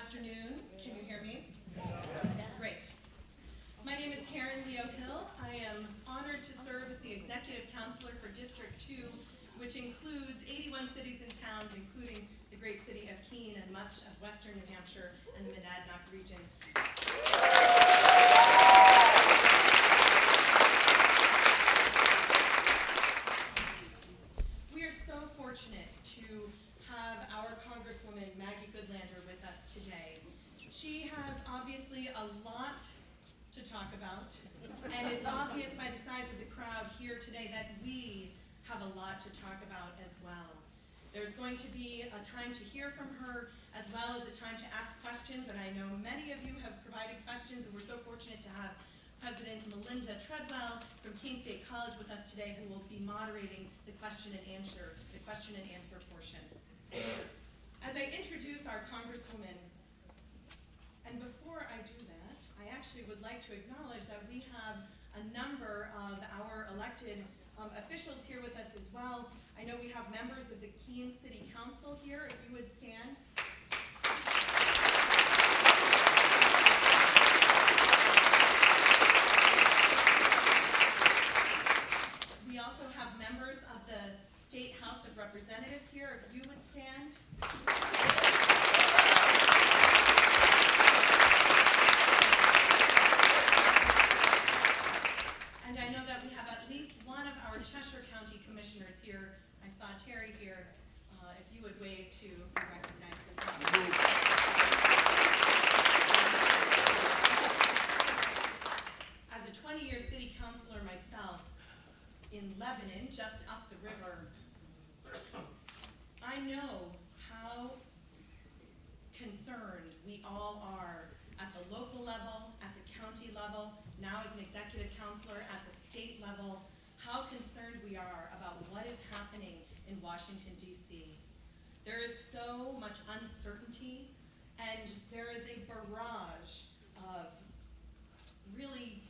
afternoon. Can you hear me? Great. My name is Karen Leo Hill. I am honored to serve as the Executive Counselor for District 2, which includes 81 cities and towns, including the great city of Keene and much of western New Hampshire and the Monadnock region. We are so fortunate to have our Congresswoman Maggie Goodlander with us today. She has obviously a lot to talk about, and it's obvious by the size of the crowd here today that we have a lot to talk about as well. There's going to be a time to hear from her, as well as a time to ask questions, and I know many of you have provided questions, and we're so fortunate to have President Melinda Treadwell from Keene State College with us today, who will be moderating the question and answer portion. As I introduce our Congresswoman, and before I do that, I actually would like to acknowledge that we have a number of our elected officials here with us as well. I know we have members of the Keene City Council here, if you would stand. We also have members of the State House of Representatives here, if you would stand. And I know that we have at least one of our Cheshire County Commissioners here. I saw Terry here. If you would wave to be recognized as well. As a 20-year city councilor myself in Lebanon, just up the river, I know how concerned we all are at the local level, at the county level, now as an executive counselor at the state level, how concerned we are about what is happening in Washington, D.C. There is so much uncertainty, and there is a barrage of really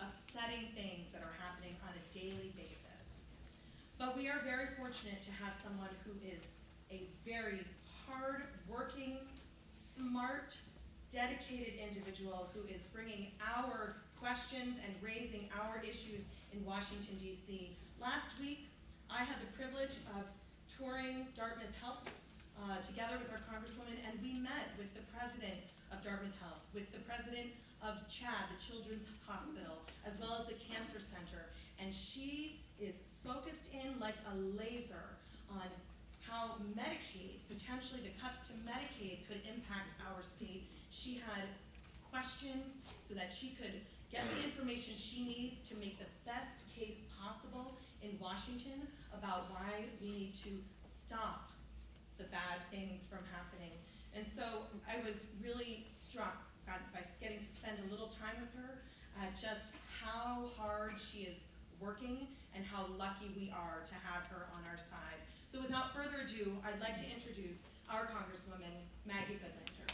upsetting things that are happening on a daily basis. But we are very fortunate to have someone who is a very hard-working, smart, dedicated individual who is bringing our questions and raising our issues in Washington, D.C. Last week, I had the privilege of touring Dartmouth Health together with our Congresswoman, and we met with the president of Dartmouth Health, with the president of CHAD, the Children's Hospital, as well as the Cancer Center, and she is focused in like a laser on how Medicaid, potentially the cuts to Medicaid, could impact our state. She had questions so that she could get the information she needs to make the best case possible in Washington about why we need to stop the bad things from happening. And so I was really struck by getting to spend a little time with her, just how hard she is working and how lucky we are to have her on our side. So without further ado, I'd like to introduce our Congresswoman, Maggie Goodlander.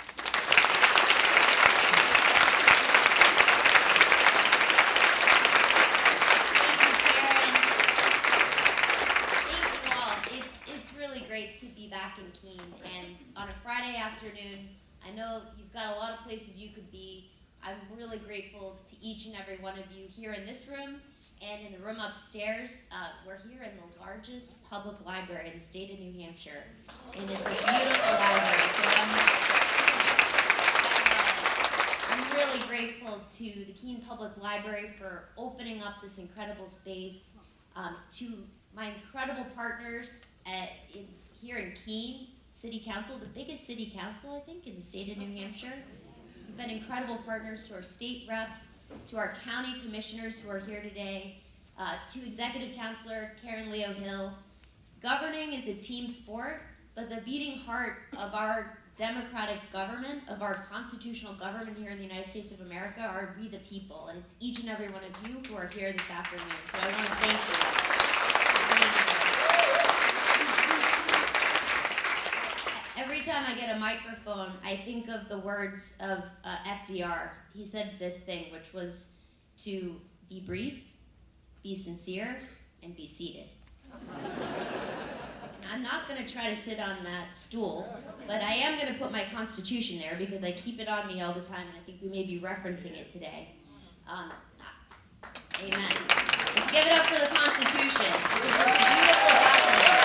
Really great to be back in Keene, and on a Friday afternoon, I know you've got a lot of places you could be. I'm really grateful to each and every one of you here in this room and in the room upstairs. We're here in the largest public library in the state of New Hampshire, and it's a beautiful library. So I'm really grateful to the Keene Public Library for opening up this incredible space, to my incredible partners here in Keene City Council, the biggest city council, I think, in the state of New Hampshire. We've been incredible partners to our state reps, to our county commissioners who are here today, to Executive Counselor Karen Leo Hill. Governing is a team sport, but the beating heart of our democratic government, of our constitutional government here in the United States of America, are we the people, and it's each and every one of you who are here this afternoon. So I want to thank you for being here. Every time I get a microphone, I think of the words of FDR. He said this thing, which was to be brief, be sincere, and be seated. I'm not going to try to sit on that stool, but I am going to put my Constitution there because I keep it on me all the time, and I think we may be referencing it today. Amen. Let's give it up for the Constitution. It's a beautiful document.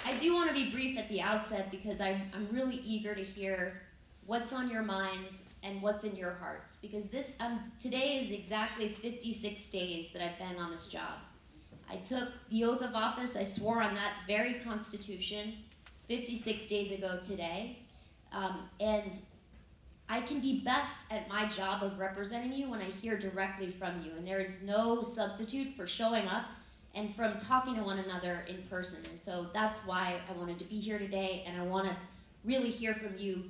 I do want to be brief at the outset because I'm really eager to hear what's on your minds and what's in your hearts, because today is exactly 56 days that I've been on this job. I took the oath of office, I swore on that very Constitution 56 days ago today, and I can be best at my job of representing you when I hear directly from you, and there is no substitute for showing up and from talking to one another in person. And so that's why I wanted to be here today, and I want to really hear from you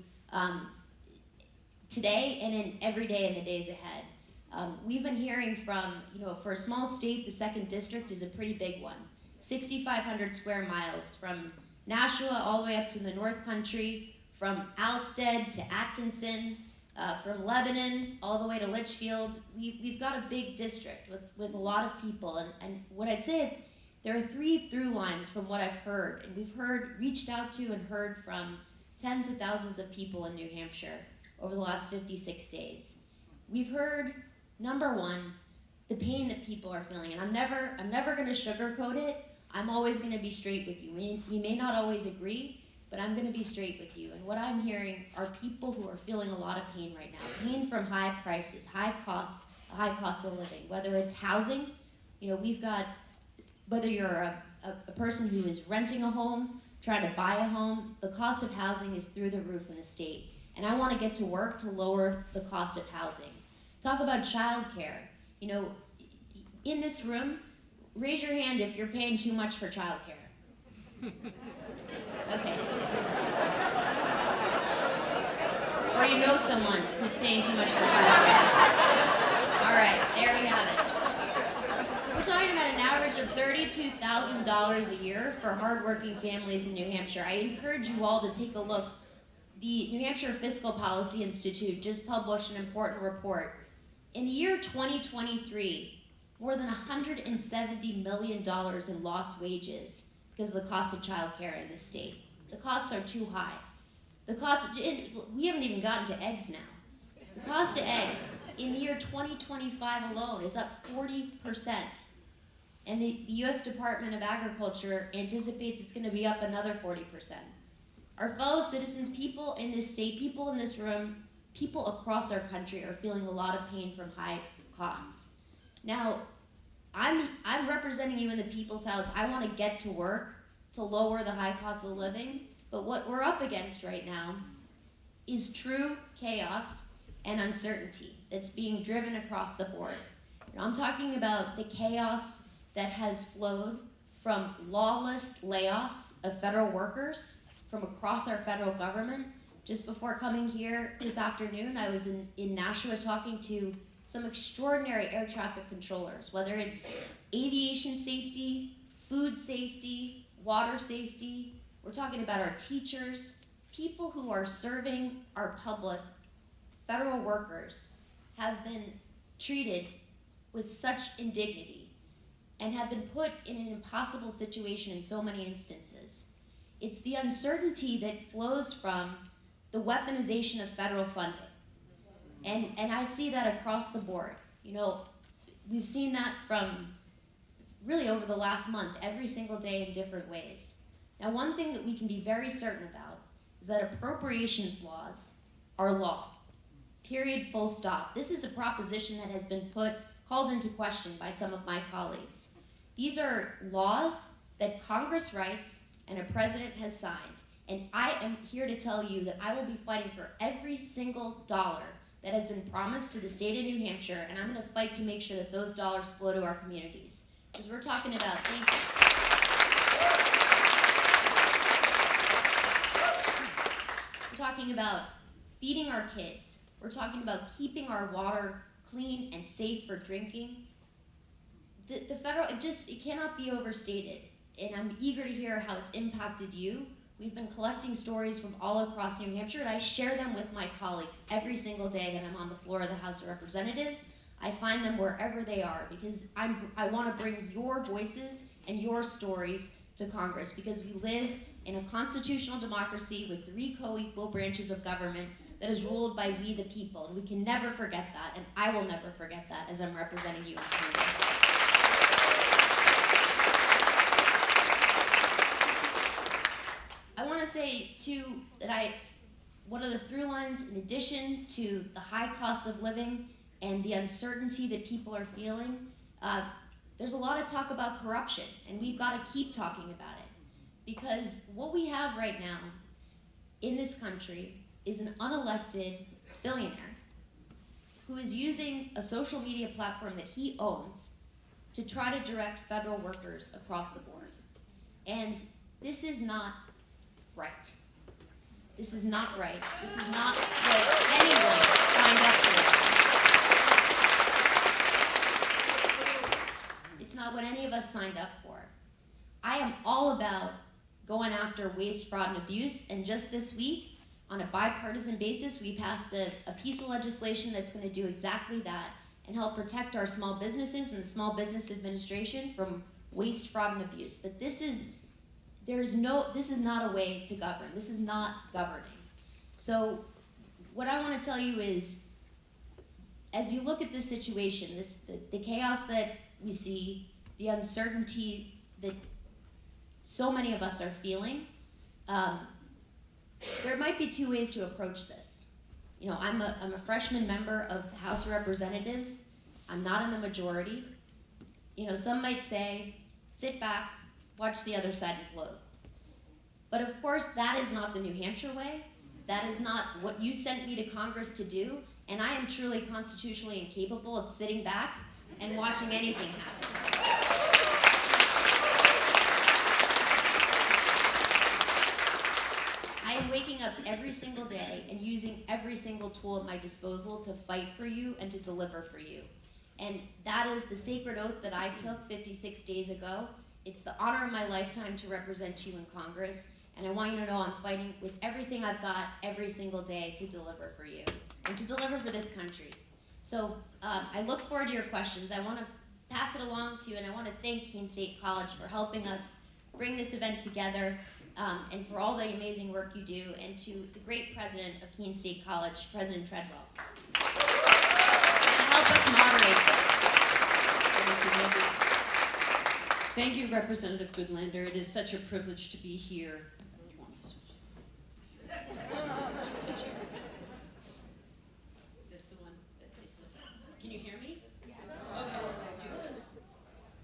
today and in every day in the days ahead. We've been hearing from, for a small state, the 2nd District is a pretty big one. 6,500 square miles, from Nashua all the way up to the North Country, from Alstead to Atkinson, from Lebanon all the way to Litchfield. We've got a big district with a lot of people, and what I'd say, there are 3 through lines from what I've heard, and we've reached out to and heard from tens of thousands of people in New Hampshire over the last 56 days. We've heard, number one, the pain that people are feeling, and I'm never going to sugarcoat it. I'm always going to be straight with you. We may not always agree, but I'm going to be straight with you. And what I'm hearing are people who are feeling a lot of pain right now. Pain from high prices, high cost of living, whether it's housing. We've got, whether you're a person who is renting a home, trying to buy a home, the cost of housing is through the roof in the state. And I want to get to work to lower the cost of housing. Talk about childcare. In this room, raise your hand if you're paying too much for childcare. Okay. Or you know someone who's paying too much for childcare. All right, there we have it. We're talking about an average of $32,000 a year for hardworking families in New Hampshire. I encourage you all to take a look. The New Hampshire Fiscal Policy Institute just published an important report. In the year 2023, more than $170 million in lost wages because of the cost of childcare in this state. The costs are too high. We haven't even gotten to eggs now. The cost of eggs in the year 2025 alone is up 40%. And the U.S. Department of Agriculture anticipates it's going to be up another 40%. Our fellow citizens, people in this state, people in this room, people across our country are feeling a lot of pain from high costs. Now, I'm representing you in the People's House. I want to get to work to lower the high cost of living, but what we're up against right now is true chaos and uncertainty that's being driven across the board. I'm talking about the chaos that has flowed from lawless layoffs of federal workers from across our federal government. Just before coming here this afternoon, I was in Nashua talking to some extraordinary air traffic controllers, whether it's aviation safety, food safety, water safety. We're talking about our teachers, people who are serving our public, federal workers, have been treated with such indignity and have been put in an impossible situation in so many instances. It's the uncertainty that flows from the weaponization of federal funding. And I see that across the board. We've seen that from really over the last month, every single day in different ways. Now, one thing that we can be very certain about is that appropriations laws are law. Period, full stop. This is a proposition that has been called into question by some of my colleagues. These are laws that Congress writes and a president has signed. And I am here to tell you that I will be fighting for every single dollar that has been promised to the state of New Hampshire, and I'm going to fight to make sure that those dollars flow to our communities. Because we're talking about, we're talking about feeding our kids. We're talking about keeping our water clean and safe for drinking. The federal, it cannot be overstated. And I'm eager to hear how it's impacted you. We've been collecting stories from all across New Hampshire, and I share them with my colleagues every single day that I'm on the floor of the House of Representatives. I find them wherever they are, because I want to bring your voices and your stories to Congress, because we live in a constitutional democracy with 3 co-equal branches of government that is ruled by we the people, and we can never forget that, and I will never forget that as I'm representing you in Congress. I want to say too that one of the through lines, in addition to the high cost of living and the uncertainty that people are feeling, there's a lot of talk about corruption, and we've got to keep talking about it. Because what we have right now in this country is an unelected billionaire who is using a social media platform that he owns to try to direct federal workers across the board. And this is not right. This is not right. This is not what anyone signed up for. It's not what any of us signed up for. I am all about going after waste, fraud, and abuse, and just this week, on a bipartisan basis, we passed a piece of legislation that's going to do exactly that and help protect our small businesses and the Small Business Administration from waste, fraud, and abuse. But this is not a way to govern. This is not governing. So what I want to tell you is, as you look at this situation, the chaos that we see, the uncertainty that so many of us are feeling, there might be 2 ways to approach this. You know, I'm a freshman member of the House of Representatives. I'm not in the majority. You know, some might say, sit back, watch the other side implode. But of course, that is not the New Hampshire way. That is not what you sent me to Congress to do, and I am truly constitutionally incapable of sitting back and watching anything happen. I am waking up every single day and using every single tool at my disposal to fight for you and to deliver for you. And that is the sacred oath that I took 56 days ago. It's the honor of my lifetime to represent you in Congress, and I want you to know I'm fighting with everything I've got every single day to deliver for you and to deliver for this country. So I look forward to your questions. I want to pass it along to you, and I want to thank Keene State College for helping us bring this event together, and for all the amazing work you do, and to the great president of Keene State College, President Treadwell, to help us moderate this. Thank you, Representative Goodlander. It is such a privilege to be here. You want me to switch? Switch. Is this the one that they said? Can you hear me? Okay.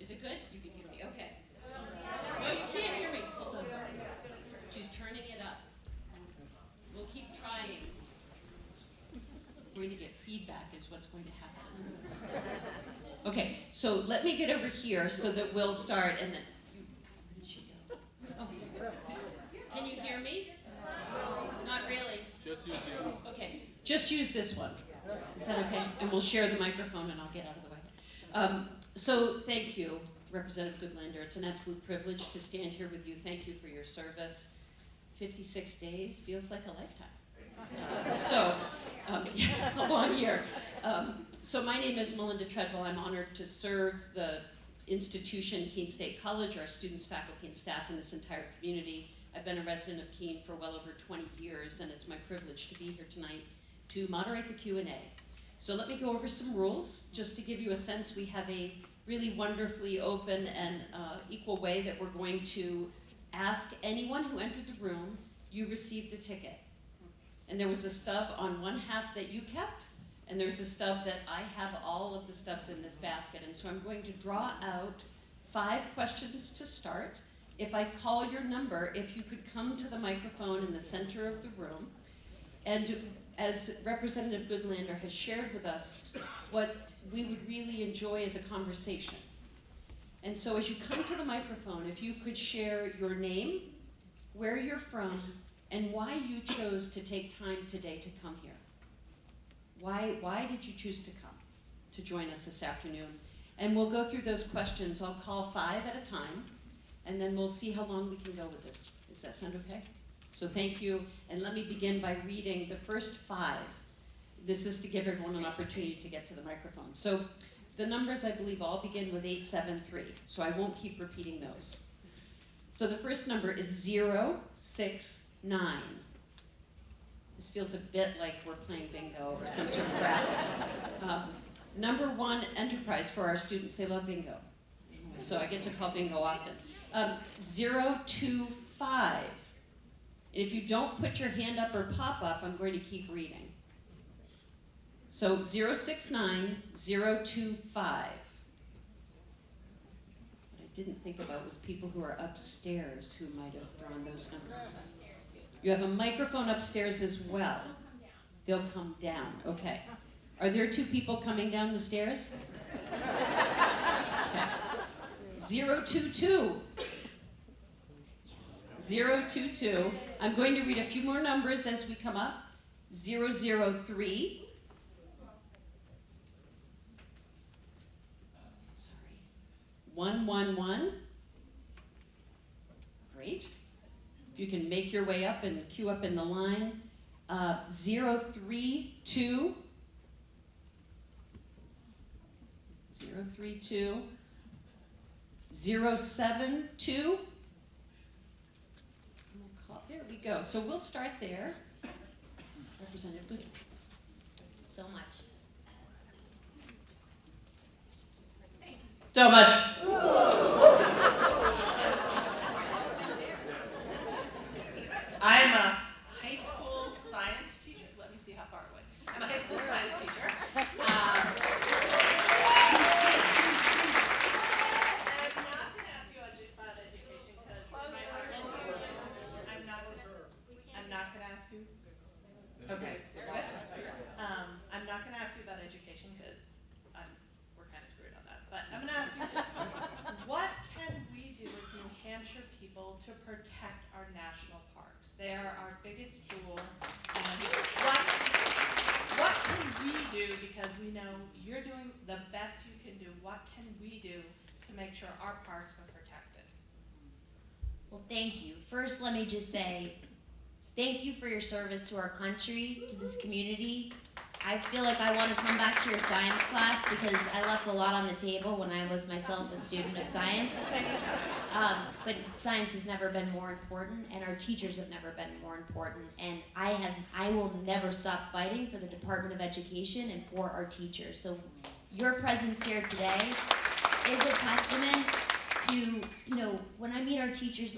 Is it good? You can hear me. Okay. No, you can't hear me. Hold on. She's turning it up. We'll keep trying. We're going to get feedback is what's going to happen. Okay, so let me get over here so that we'll start, and then, where did she go? Oh. Can you hear me? Not really. Just use the other one. Okay, just use this one. Is that okay? And we'll share the microphone and I'll get out of the way. So thank you, Representative Goodlander. It's an absolute privilege to stand here with you. Thank you for your service. 56 days feels like a lifetime. A long year. So my name is Melinda Treadwell. I'm honored to serve the institution, Keene State College, our students, faculty, and staff in this entire community. I've been a resident of Keene for well over 20 years, and it's my privilege to be here tonight to moderate the Q&A. So let me go over some rules, just to give you a sense. We have a really wonderfully open and equal way that we're going to ask anyone who entered the room. You received a ticket, and there was a stub on one half that you kept, and there's a stub that I have all of the stubs in this basket. And so I'm going to draw out 5 questions to start. If I call your number, if you could come to the microphone in the center of the room. And as Representative Goodlander has shared with us, what we would really enjoy is a conversation. And so as you come to the microphone, if you could share your name, where you're from, and why you chose to take time today to come here. Why did you choose to come to join us this afternoon? And we'll go through those questions. I'll call 5 at a time, and then we'll see how long we can go with this. Does that sound okay? So thank you, and let me begin by reading the first 5. This is to give everyone an opportunity to get to the microphone. So the numbers, I believe, all begin with 873, so I won't keep repeating those. So the first number is 069. This feels a bit like we're playing bingo or some sort of graphic. Number 1 enterprise for our students. They love bingo, so I get to call bingo often. 025. And if you don't put your hand up or pop up, I'm going to keep reading. So 069, 025. What I didn't think about was people who are upstairs who might have drawn those numbers. You have a microphone upstairs as well. They'll come down, okay. Are there 2 people coming down the stairs? Okay. 022. Yes. 022. I'm going to read a few more numbers as we come up. 003. Sorry. 111. Great. If you can make your way up and queue up in the line. 032. 032. 072. There we go. So we'll start there. Representative Goodlander. So much. So much. I'm a high school science teacher. Let me see how far away. I'm a high school science teacher. And I'm not going to ask you about education because I'm not going to ask you. Okay. I'm not going to ask you about education because we're kind of screwed on that. But I'm going to ask you, what can we do as New Hampshire people to protect our national parks? They are our biggest jewel. What can we do, because we know you're doing the best you can do, what can we do to make sure our parks are protected? Well, thank you. First, let me just say, thank you for your service to our country, to this community. I feel like I want to come back to your science class because I left a lot on the table when I was myself a student of science. But science has never been more important, and our teachers have never been more important. And I will never stop fighting for the Department of Education and for our teachers. So your presence here today is a testament to, when I meet our teachers,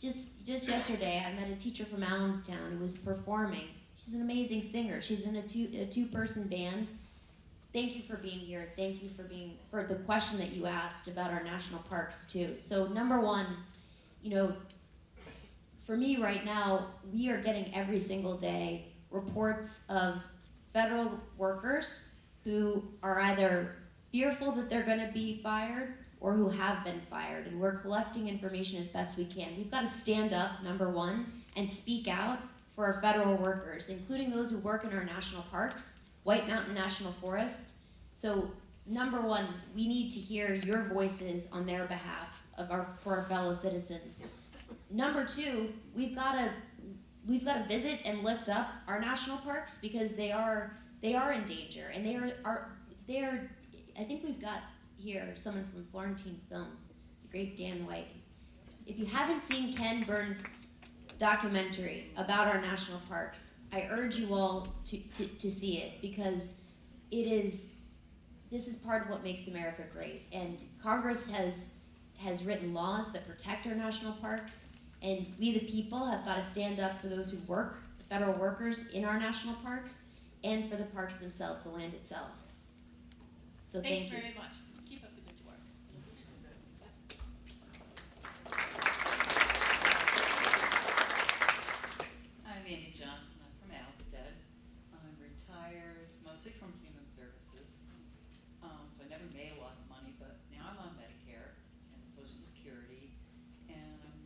just yesterday, I met a teacher from Allenstown who was performing. She's an amazing singer. She's in a two-person band. Thank you for being here. Thank you for the question that you asked about our national parks too. So number one, for me right now, we are getting every single day reports of federal workers who are either fearful that they're going to be fired or who have been fired, and we're collecting information as best we can. We've got to stand up, number one, and speak out for our federal workers, including those who work in our national parks, White Mountain National Forest. So, number one, we need to hear your voices on their behalf for our fellow citizens. Number two, we've got to visit and lift up our national parks because they are in danger, and they are. I think we've got here someone from Florentine Films, the great Dan White. If you haven't seen Ken Burns' documentary about our national parks, I urge you all to see it because this is part of what makes America great. And Congress has written laws that protect our national parks, and we the people have got to stand up for those who work, the federal workers in our national parks, and for the parks themselves, the land itself. So thank you. Thank you very much. Keep up the good work. I'm Annie Johnson. I'm from Alstead. I'm retired, mostly from human services. So I never made a lot of money, but now I'm on Medicare and Social Security, and I'm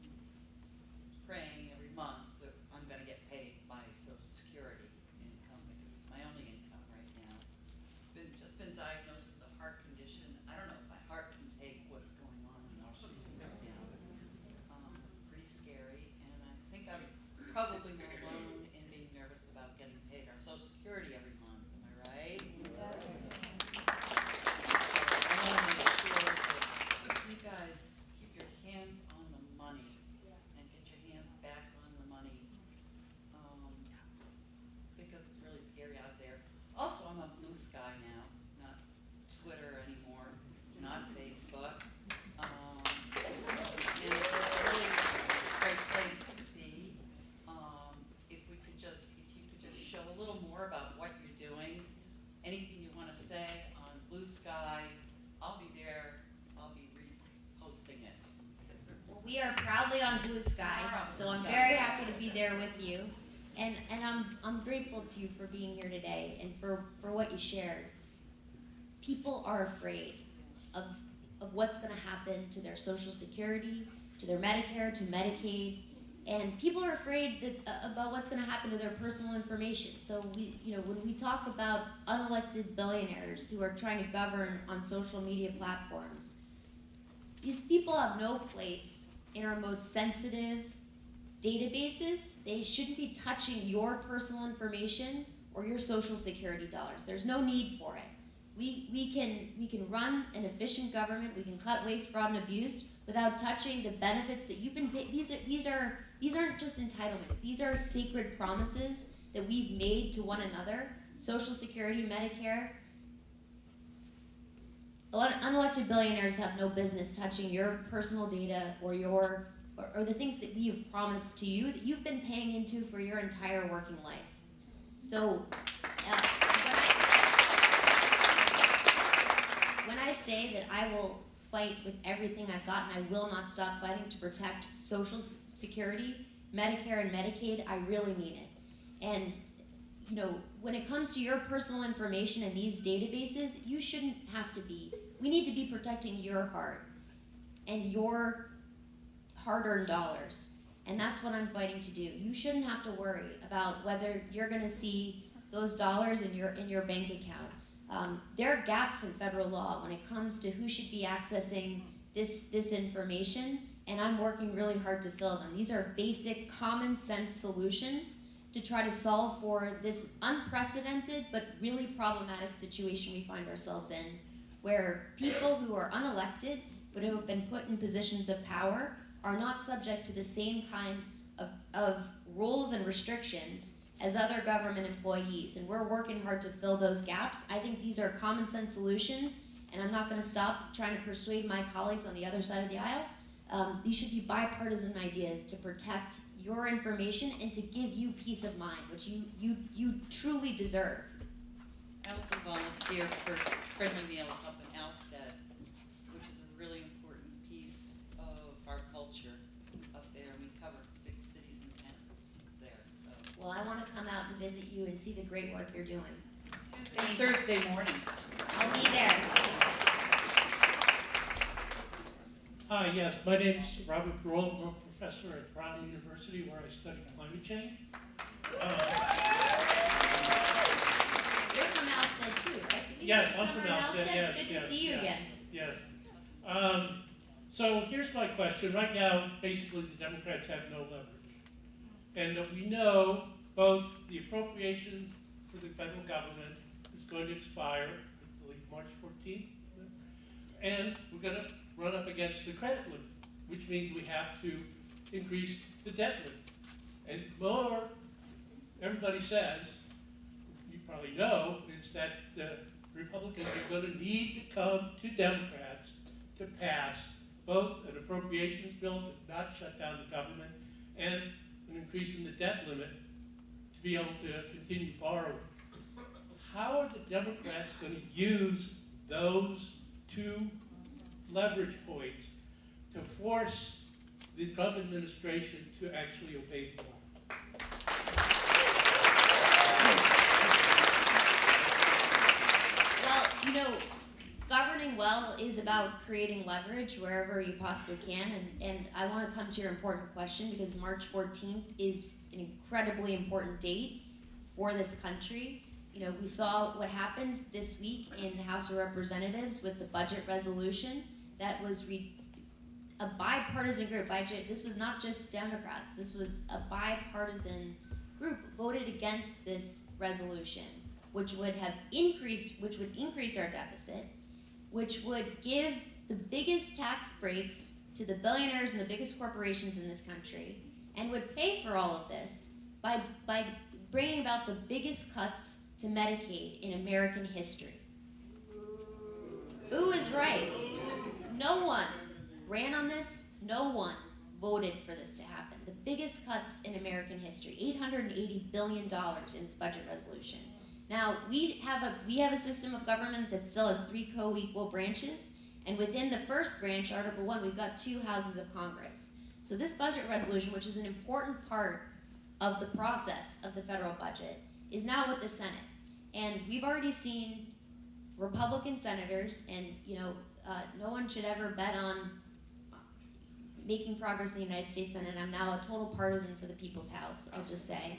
praying every month that I'm going to get paid my Social Security income because it's my only income right now. Just been diagnosed with a heart condition. I don't know if my heart can take what's going on in Washington right now. It's pretty scary, and I think I'm probably not alone in being nervous about getting paid our Social Security every month. Blue Sky now, not Twitter anymore, not Facebook. And it's a really great place to be. If you could just show a little more about what you're doing, anything you want to say on Blue Sky, I'll be there. I'll be reposting it. Well, we are proudly on Blue Sky, We're on so Blue I'm Sky. very happy to be there with you. And I'm grateful to you for being here today and for what you shared. People are afraid of what's going to happen to their Social Security, to their Medicare, to Medicaid, and people are afraid about what's going to happen to their personal information. So when we talk about unelected billionaires who are trying to govern on social media platforms, these people have no place in our most sensitive databases. They shouldn't be touching your personal information or your Social Security dollars. There's no need for it. We can run an efficient government. We can cut waste, fraud, and abuse without touching the benefits that you've been paid. These aren't just entitlements. These are sacred promises that we've made to one another. Social Security, Medicare. A lot of unelected billionaires have no business touching your personal data or the things that we have promised to you that you've been paying into for your entire working life. So when I say that I will fight with everything I've got, and I will not stop fighting to protect Social Security, Medicare, and Medicaid, I really mean it. And when it comes to your personal information in these databases, you shouldn't have to be. We need to be protecting your heart and your hard-earned dollars. And that's what I'm fighting to do. You shouldn't have to worry about whether you're going to see those dollars in your bank account. There are gaps in federal law when it comes to who should be accessing this information, and I'm working really hard to fill them. These are basic common sense solutions to try to solve for this unprecedented but really problematic situation we find ourselves in, where people who are unelected but who have been put in positions of power are not subject to the same kind of rules and restrictions as other government employees, and we're working hard to fill those gaps. I think these are common sense solutions, and I'm not going to stop trying to persuade my colleagues on the other side of the aisle. These should be bipartisan ideas to protect your information and to give you peace of mind, which you truly deserve. I also volunteer for Friendly Meals up in Alstead, which is a really important piece of our culture up there. We cover 6 cities and towns there. So Well, I want to come out and visit you and see the great work you're doing. Tuesday and Thursday mornings. I'll be there. Hi, yes, my name's Robert Grohl. I'm a professor at Brown University where I study climate change. You're from Alstead too, right? Did you Yes, spend I'm summer from in Alstead, Alstead? yes, It's good yes, to see you yeah. again. Yes. So here's my question. Right now, basically, the Democrats have no leverage. And we know both the appropriations for the federal government is going to expire, I believe, March 14th. And we're going to run up against the credit limit, which means we have to increase the debt limit. And more, everybody says, you probably know, is that the Republicans are going to need to come to Democrats to pass both an appropriations bill to not shut down the government and an increase in the debt limit to be able to continue borrowing. How are the Democrats going to use those two leverage points to force the Trump administration to actually obey the law? Well, governing well is about creating leverage wherever you possibly can, and I want to come to your important question because March 14th is an incredibly important date for this country. We saw what happened this week in the House of Representatives with the budget resolution that was a bipartisan group. This was not just Democrats. This was a bipartisan group voted against this resolution, which would increase our deficit, which would give the biggest tax breaks to the billionaires and the biggest corporations in this country, and would pay for all of this by bringing about the biggest cuts to to Medicaid in American history. Ooh is right. No one ran on this, no one voted for this to happen. The biggest cuts in American history, $880 billion in this budget resolution. Now, we have a system of government that still has 3 co-equal branches, and within the first branch, Article 1, we've got 2 houses of Congress. So this budget resolution, which is an important part of the process of the federal budget, is now with the Senate. And we've already seen Republican senators, and no one should ever bet on making progress in the United States Senate. I'm now a total partisan for the People's House, I'll just say.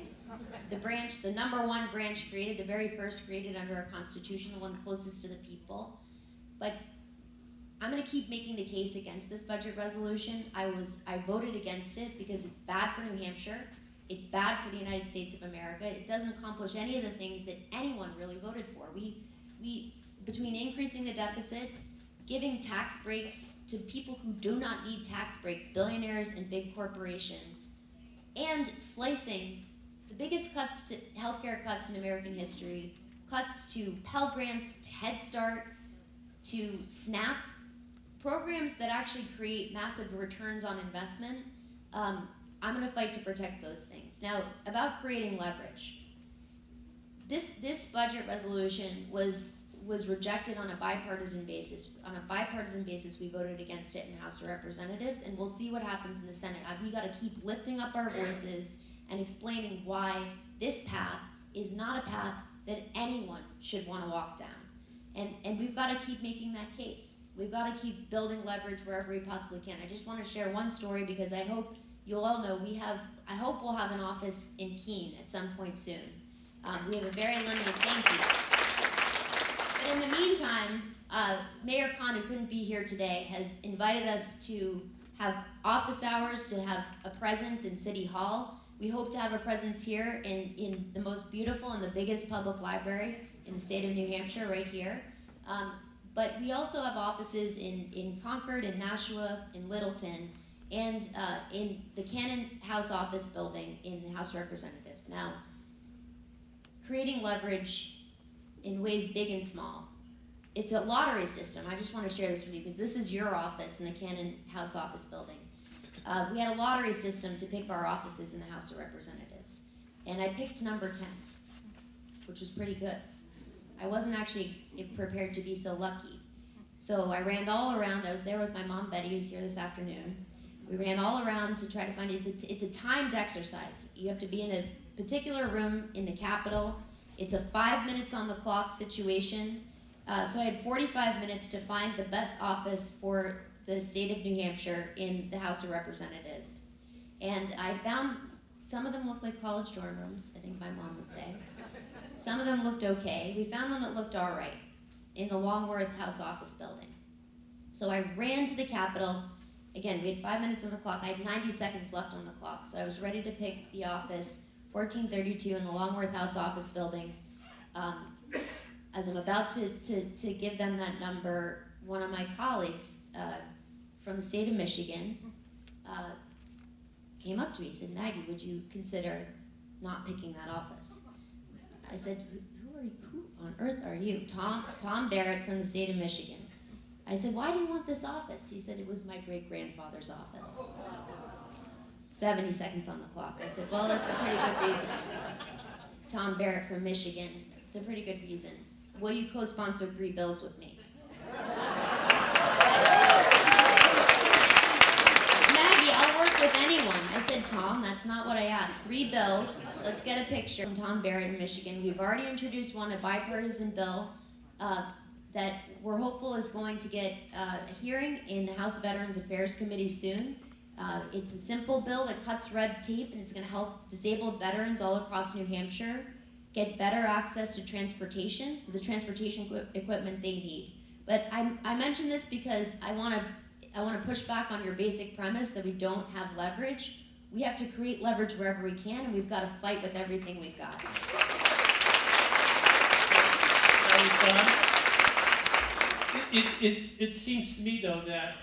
The number 1 branch created, the very first created under our Constitution, the one closest to the people. But I'm gonna keep making the case against this budget resolution. I voted against it because it's bad for New Hampshire, it's bad for the United States of America, it doesn't accomplish any of the things that anyone really voted for. We between increasing the deficit, giving tax breaks to people who do not need tax breaks, billionaires and big corporations, and slicing the biggest cuts to healthcare cuts in American history, cuts to Pell Grants, to Head Start, to SNAP, programs that actually create massive returns on investment. I'm gonna fight to protect those things. Now, about creating leverage. This budget resolution was rejected on a bipartisan basis. On a bipartisan basis, we voted against it in the House of Representatives, and we'll see what happens in the Senate. We gotta keep lifting up our voices and explaining why this path is not a path that anyone should wanna walk down. And we've gotta keep making that case. We've gotta keep building leverage wherever we possibly can. I just wanna share one story because I hope you'll all know I hope we'll have an office in Keene at some point soon. We have a very limited, thank you. But in the meantime, Mayor Khan, who couldn't be here today, has invited us to have office hours, to have a presence in City Hall. We hope to have a presence here in the most beautiful and the biggest public library in the state of New Hampshire, right here. But we also have offices in Concord, in Nashua, in Littleton, and in the Cannon House office building in the House of Representatives. Now, creating leverage in ways big and small. It's a lottery system. I just want to share this with you because this is your office in the Cannon House office building. We had a lottery system to pick our offices in the House of Representatives. And I picked number 10, which was pretty good. I wasn't actually prepared to be so lucky. So I ran all around. I was there with my mom, Betty, who's here this afternoon. We ran all around to try to find it. It's a timed exercise. You have to be in a particular room in the Capitol. It's a 5 minutes on the clock situation. So I had 45 minutes to find the best office for the state of New Hampshire in the House of Representatives. And I found some of them looked like college dorm rooms, I think my mom would say. Some of them looked okay. We found one that looked all right in the Longworth House office building. So I ran to the Capitol. Again, we had 5 minutes on the clock. I had 90 seconds left on the clock. So I was ready to pick the office, 1432 in the Longworth House office building. As I'm about to give them that number, one of my colleagues from the state of Michigan came up to me and said, Maggie, would you consider not picking that office? I said, who on earth are you? Tom Barrett from the state of Michigan. I said, why do you want this office? He said, it was my great-grandfather's office. 70 seconds on the clock. I said, well, that's a pretty good reason. Tom Barrett from Michigan, it's a pretty good reason. Will you co-sponsor 3 bills with me? Maggie, I'll work with anyone. I said, Tom, that's not what I asked. 3 bills, let's get a picture. From Tom Barrett in Michigan. We've already introduced one, a bipartisan bill that we're hopeful is going to get a hearing in the House Veterans Affairs Committee soon. It's a simple bill that cuts red tape, and it's going to help disabled veterans all across New Hampshire get better access to transportation, the transportation equipment they need. But I mention this because I want to push back on your basic premise that we don't have leverage. We have to create leverage wherever we can, and we've got to fight with everything we've got. It seems to me, though, that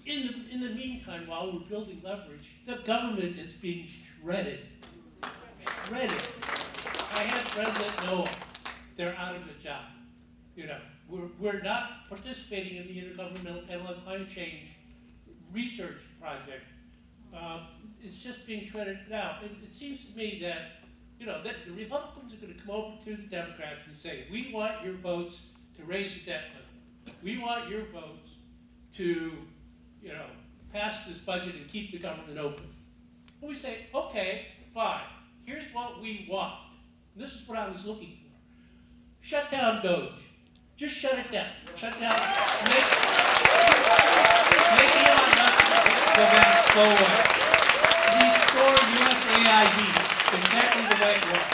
in the meantime, while we're building leverage, the government is being shredded. Shredded. I had President Noah they're out of a job. You know, we're not participating in the Intergovernmental Panel on Climate Change research project. It's just being shredded now. It seems to me that, you know, that the Republicans are going to come over to the Democrats and say, we want your votes to raise the debt limit. We want your votes to, you know, pass this budget and keep the government open. And we say, okay, fine. Here's what we want. And this is what I was looking for. Shut down DOGE. Just shut it down. Shut down. Make Elon Musk go back, go away. Restore USAID exactly the way it was.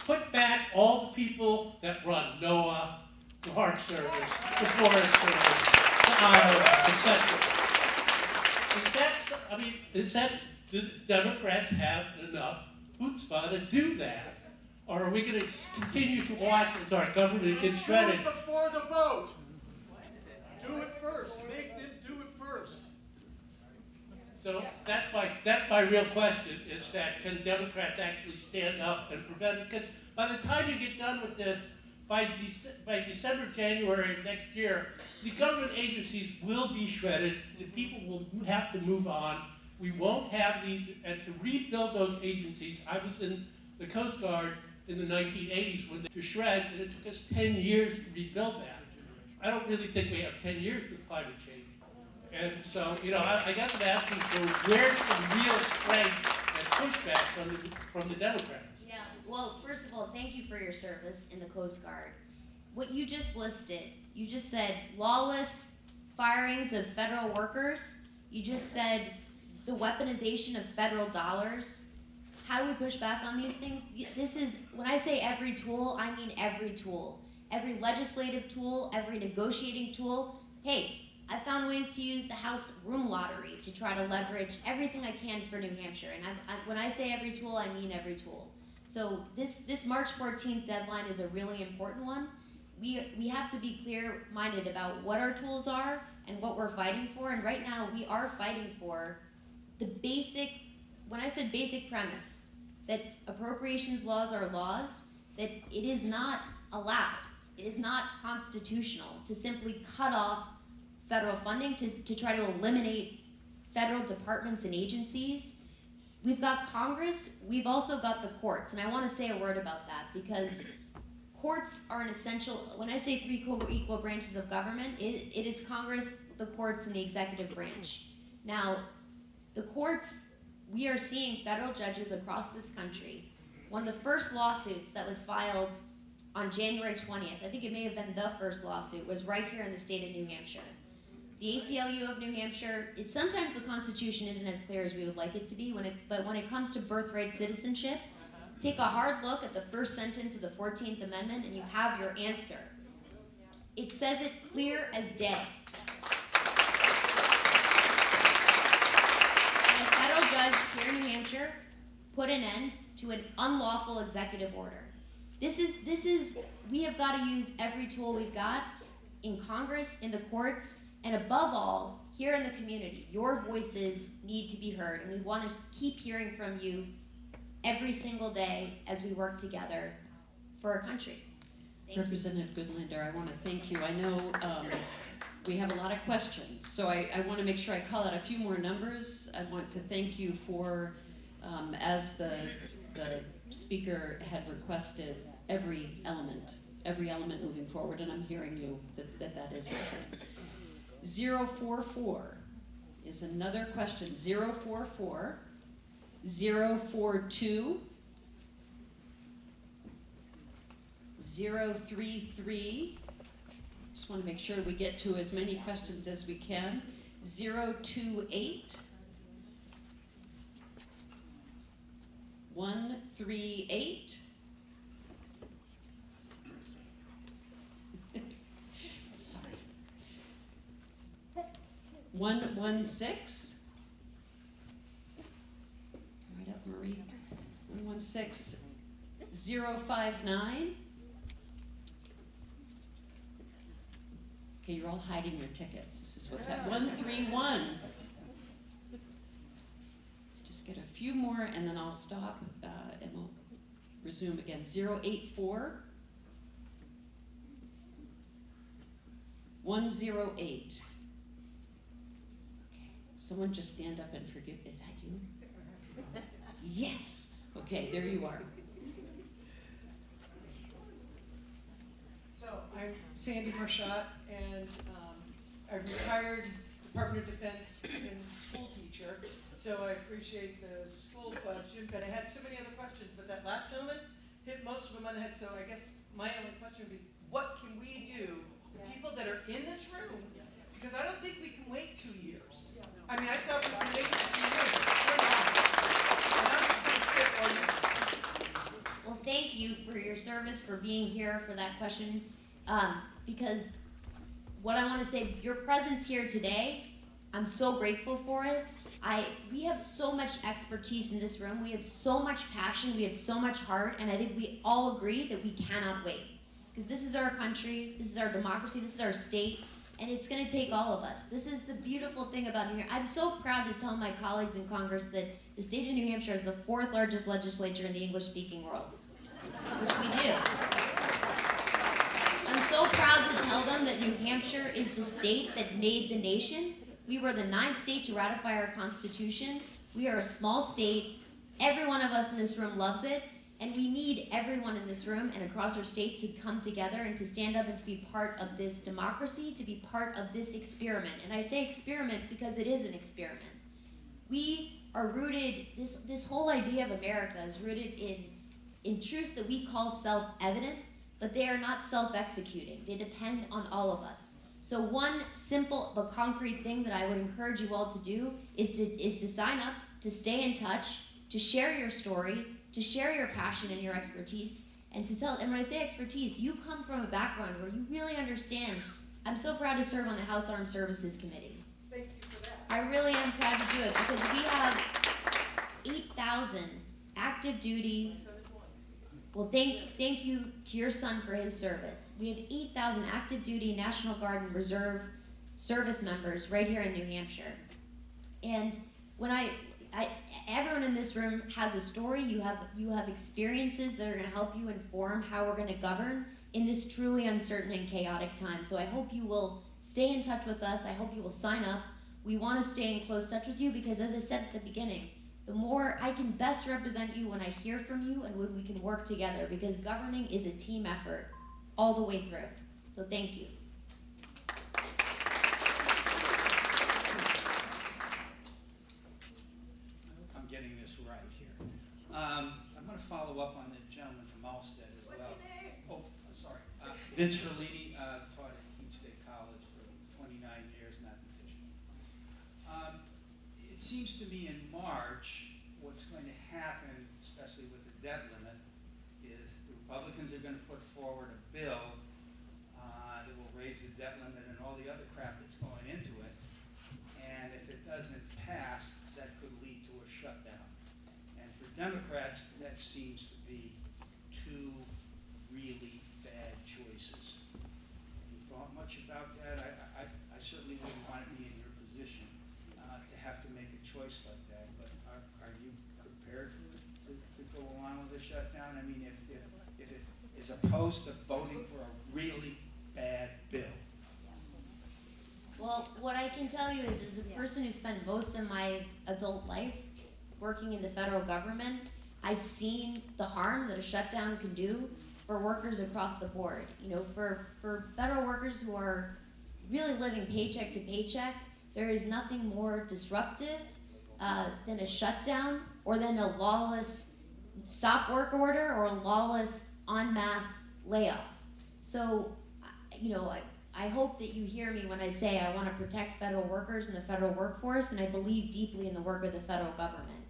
Put back all the people that run NOAA, the Park Service, the Forest Service, the IRS, etc. Is that, do the Democrats have enough chutzpah to do that? Or are we going to continue to watch as our government gets shredded? Do it before the vote. Do it first. Make them do it first. So that's my real question, is that can Democrats actually stand up and prevent it? Because by the time you get done with this, by December, January of next year, the government agencies will be shredded. The people will have to move on. We won't have these, and to rebuild those agencies, I was in the Coast Guard in the 1980s when they were shredded, and it took us 10 years to rebuild that. I don't really think we have 10 years with climate change. And so, you know, I guess I'm asking for where's the real strength and pushback from the Democrats? Yeah, well, first of all, thank you for your service in the Coast Guard. What you just listed, you just said lawless firings of federal workers. You just said the weaponization of federal dollars. How do we push back on these things? This is, when I say every tool, I mean every tool. Every legislative tool, every negotiating tool. Hey, I found ways to use the House room lottery to try to leverage everything I can for New Hampshire. And when I say every tool, I mean every tool. So this March 14th deadline is a really important one. We have to be clear-minded about what our tools are and what we're fighting for. And right now, we are fighting for the basic, when I said basic premise, that appropriations laws are laws, that it is not allowed, it is not constitutional to simply cut off federal funding to try to eliminate federal departments and agencies. We've got Congress, we've also got the courts, and I want to say a word about that because courts are an essential, when I say three equal branches of government, it is Congress, the courts, and the executive branch. Now, the courts, we are seeing federal judges across this country. One of the first lawsuits that was filed on January 20th, I think it may have been the first lawsuit, was right here in the state of New Hampshire. The ACLU of New Hampshire, sometimes the Constitution isn't as clear as we would like it to be, but when it comes to birthright citizenship, take a hard look at the first sentence of the 14th Amendment and you have your answer. It says it clear as day. And a federal judge here in New Hampshire put an end to an unlawful executive order. We have got to use every tool we've got in Congress, in the courts, and above all, here in the community. Your voices need to be heard, and we want to keep hearing from you every single day as we work together for our country. Thank Representative Goodlander, I want to thank you. I know we have a lot of questions, so I want to make sure I call out a few more numbers. I want to thank you for, as the speaker had requested, every element moving forward, and I'm hearing you that is happening. 044 is another question. 044, 042, 033. Just want to make sure we get to as many questions as we can. 028, 138. Sorry. 116. Right up, Marie. 116. 059. Okay, you're all hiding your tickets. This is what's that. 131. Just get a few more and then I'll stop and resume again. 084 108. Okay, someone just stand up and forgive. Is that you? Yes. Okay, there you are. So I'm Sandy Marchot, and a retired Department of Defense and school teacher. So I appreciate the school question, but I had so many other questions. But that last gentleman hit most of them on the head. So I guess my only question would be, what can we do, the people that are in this room? Because I don't think we can wait 2 years. I mean, I thought we could wait 2 years. We're not. And I'm just gonna sit or Well, thank you for your service, for being here for that question. Because what I want to say, your presence here today, I'm so grateful for it. We have so much expertise in this room. We have so much passion. We have so much heart. And I think we all agree that we cannot wait. Because this is our country. This is our democracy. This is our state. And it's going to take all of us. This is the beautiful thing about New Hampshire. I'm so proud to tell my colleagues in Congress that the state of New Hampshire is the 4th largest legislature in the English-speaking world, which we do. I'm so proud to tell them that New Hampshire is the state that made the nation. We were the 9th state to ratify our Constitution. We are a small state. Every one of us in this room loves it. And we need everyone in this room and across our state to come together and to stand up and to be part of this democracy, to be part of this experiment. And I say experiment because it is an experiment. We are rooted, this whole idea of America is rooted in truths that we call self-evident, but they are not self-executing. They depend on all of us. So one simple but concrete thing that I would encourage you all to do is to sign up, to stay in touch, to share your story, to share your passion and your expertise, and to tell, and when I say expertise, you come from a background where you really understand. I'm so proud to serve on the House Armed Services Committee. thank you for that. I really am proud to do it because we have 8,000 active duty. Well, thank you to your son for his service. We have 8,000 active duty National Guard and Reserve service members right here in New Hampshire. And when everyone in this room has a story. You have experiences that are going to help you inform how we're going to govern in this truly uncertain and chaotic time. So I hope you will stay in touch with us. I hope you will sign up. We want to stay in close touch with you because, as I said at the beginning, the more I can best represent you when I hear from you and when we can work together, because governing is a team effort all the way through. So thank you. I'm getting this right here. I'm going to follow up on the gentleman from Alstead as well. What's your name? Oh, I'm sorry. Vince Ferlini, taught at Keene State College for 29 years, mathematician. It seems to me in March, what's going to happen, especially with the debt limit, is the Republicans are going to put forward a bill that will raise the debt limit and all the other crap that's going into it. And if it doesn't pass, that could lead to a shutdown. And for Democrats, that seems to be two really bad choices. Have you thought much about that? I certainly wouldn't want to be in your position to have to make a choice like that. But are you prepared to go along with the shutdown? I mean, if it is opposed to voting for a really bad bill. Well, what I can tell you is, as a person who spent most of my adult life working in the federal government, I've seen the harm that a shutdown can do for workers across the board. You know, for federal workers who are really living paycheck to paycheck, there is nothing more disruptive than a shutdown or than a lawless stop work order or a lawless en masse layoff. So, you know, I hope that you hear me when I say I want to protect federal workers and the federal workforce, and I believe deeply in the work of the federal government.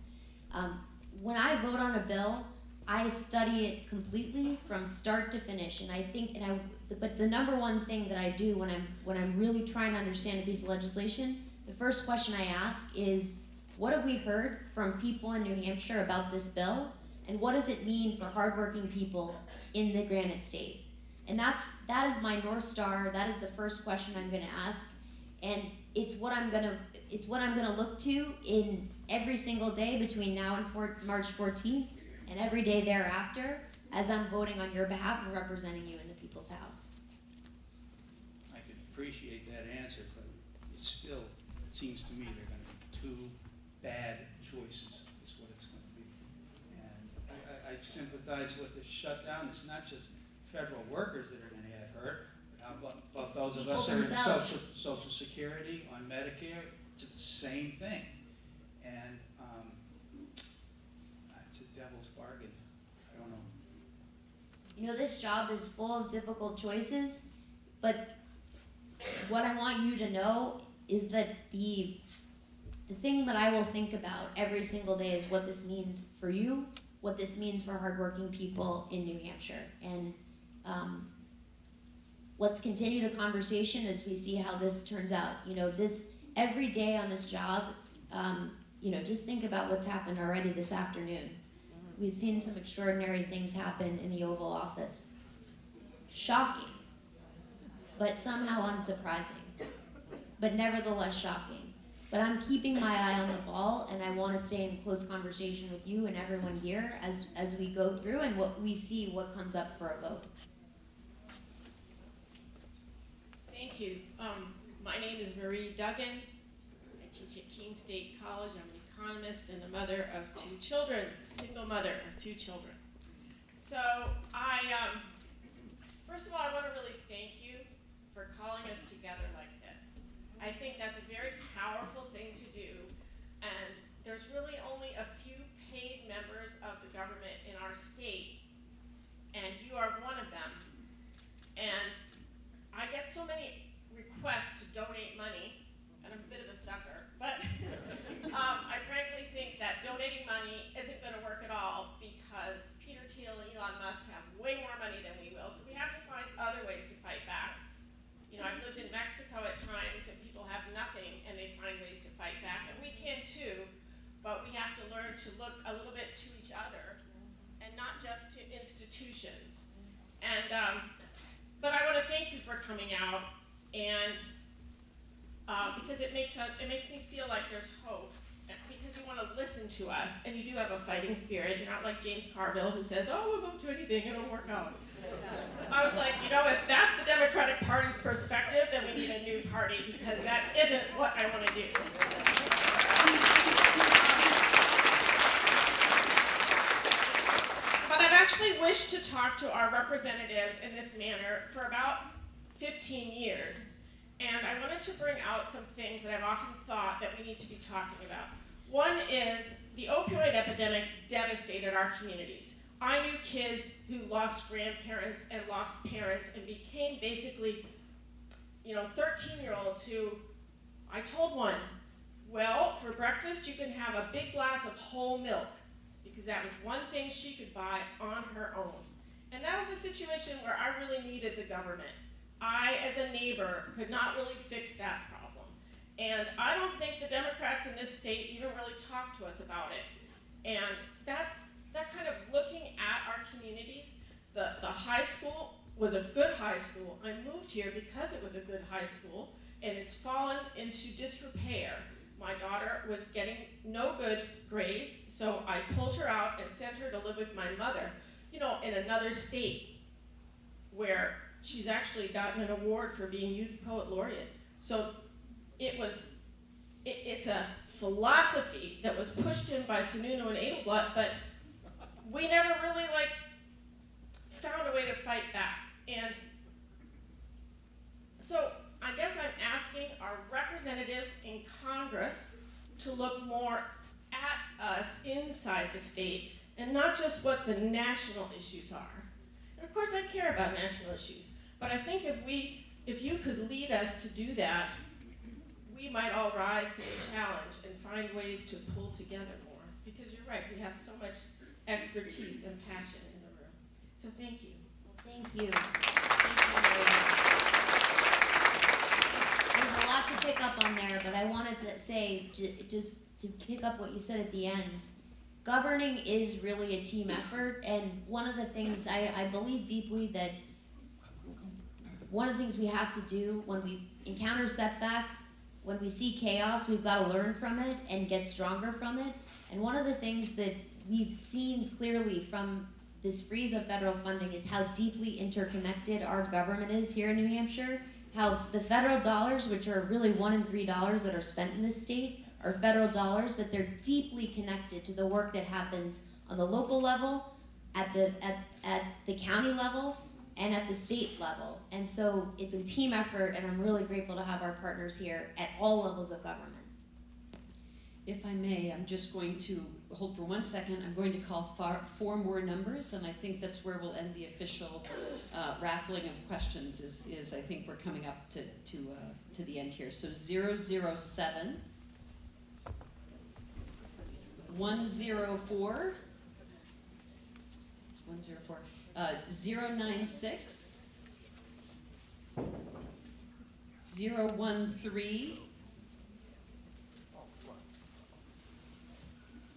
When I vote on a bill, I study it completely from start to finish, and I think, but the number one thing that I do when I'm really trying to understand a piece of legislation, the first question I ask is, what have we heard from people in New Hampshire about this bill, and what does it mean for hardworking people in the Granite State? And that is my North Star. That is the first question I'm going to ask, and it's what I'm going to look to in every single day between now and March 14th and every day thereafter as I'm voting on your behalf and representing you in the People's House. I can appreciate that answer, but it's still, it seems to me they're gonna be two bad choices, is what it's gonna be. And I sympathize with the shutdown. It's not just federal workers that are gonna get hurt, but how about those of us that are in People themselves. social security, on Medicare? It's the same thing. And, it's a devil's bargain. I don't know. You know, this job is full of difficult choices, but what I want you to know is that the thing that I will think about every single day is what this means for you, what this means for hardworking people in New Hampshire. And let's continue the conversation as we see how this turns out. You know, this every day on this job, you know, just think about what's happened already this afternoon. We've seen some extraordinary things happen in the Oval Office. Shocking, but somehow unsurprising, but nevertheless shocking. But I'm keeping my eye on the ball, and I want to stay in close conversation with you and everyone here as we go through and what we see what comes up for a vote. Thank you. My name is Marie Duggan. I teach at Keene State College. I'm an economist and the mother of 2 children, single mother of 2 children. So first of all, I want to really thank you for calling us together like this. I think that's a very powerful thing to do, and there's really only a few paid members of the government in our state, and you are one of them. And I get so many requests to donate money, and I'm a bit of a sucker, but I frankly think that donating money isn't going to work at all because Peter Thiel and Elon Musk have way more money than we will, so we have to find other ways to fight back. You know, I've lived in Mexico at times and people have nothing and they find ways to fight back, and we can too, but we have to learn to look a little bit to each other and not just to institutions. And but I want to thank you for coming out, and because it makes me feel like there's hope, because you want to listen to us, and you do have a fighting spirit. You're not like James Carville who says, "Oh, we'll vote to anything, it'll work out." I was like, you know, if that's the Democratic Party's perspective, then we need a new party, because that isn't what I want to do. But I've actually wished to talk to our representatives in this manner for about 15 years. And I wanted to bring out some things that I've often thought that we need to be talking about. One is the opioid epidemic devastated our communities. I knew kids who lost grandparents and lost parents and became basically, 13-year-olds who, I told one, well, for breakfast you can have a big glass of whole milk, because that was one thing she could buy on her own. And that was a situation where I really needed the government. I, as a neighbor, could not really fix that problem. And I don't think the Democrats in this state even really talk to us about it. And that kind of looking at our communities, the high school was a good high school. I moved here because it was a good high school, and it's fallen into disrepair. My daughter was getting no good grades, so I pulled her out and sent her to live with my mother, in another state where she's actually gotten an award for being Youth Poet Laureate. So it's a philosophy that was pushed in by Sununu and Edelblatt, but we never really found a way to fight back. And so I guess I'm asking our representatives in Congress to look more at us inside the state and not just what the national issues are. And of course I care about national issues, but I think if you could lead us to do that, we might all rise to the challenge and find ways to pull together more. Because you're right, we have so much expertise and passion in the room. So thank you. Well, thank you. There's a lot to pick up on there, but I wanted to say, just to pick up what you said at the end, governing is really a team effort, and one of the things I believe deeply that one of the things we have to do when we encounter setbacks, when we see chaos, we've got to learn from it and get stronger from it. And one of the things that we've seen clearly from this freeze of federal funding is how deeply interconnected our government is here in New Hampshire. How the federal dollars, which are really $1 in $3 that are spent in this state, are federal dollars, but they're deeply connected to the work that happens on the local level, at the county level, and at the state level. And so it's a team effort, and I'm really grateful to have our partners here at all levels of government. If I may, I'm just going to hold for 1 second. I'm going to call four more numbers, and I think that's where we'll end the official raffling of questions. Is I think we're coming up to the end here. So 007, 104, 096, 013,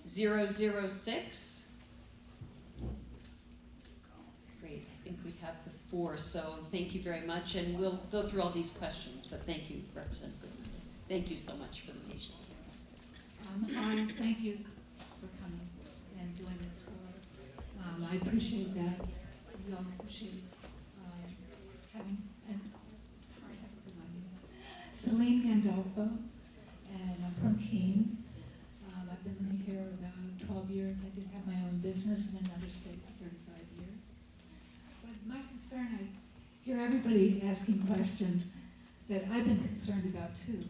006. Great, I think we have the four, so thank you very much, and we'll go through all these questions, but thank you, Representative Goodlander. Thank you so much for the patience. Thank you for coming and doing this for us. I appreciate that. We all appreciate having, and sorry, I have to remind you. Celine Gandolfo, and I'm from Keene. I've been living here about 12 years. I did have my own business in another state for 35 years. But my concern, I hear everybody asking questions that I've been concerned about too.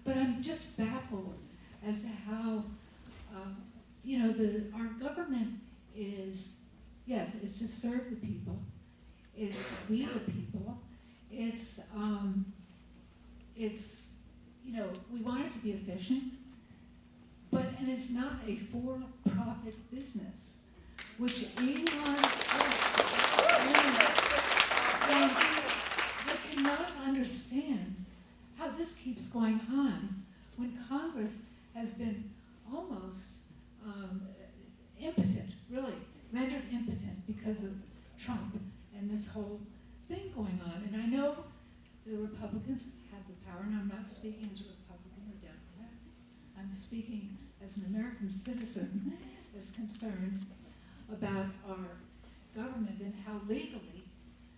But I'm just baffled as to how, our government is, yes, it's to serve the people. It's we the people. It's we want it to be efficient, and it's not a for-profit business, which anyone I cannot understand how this keeps going on when Congress has been almost impotent, really rendered impotent because of Trump and this whole thing going on. And I know the Republicans have the power, and I'm not speaking as a Republican or Democrat. I'm speaking as an American citizen that's concerned about our government and how legally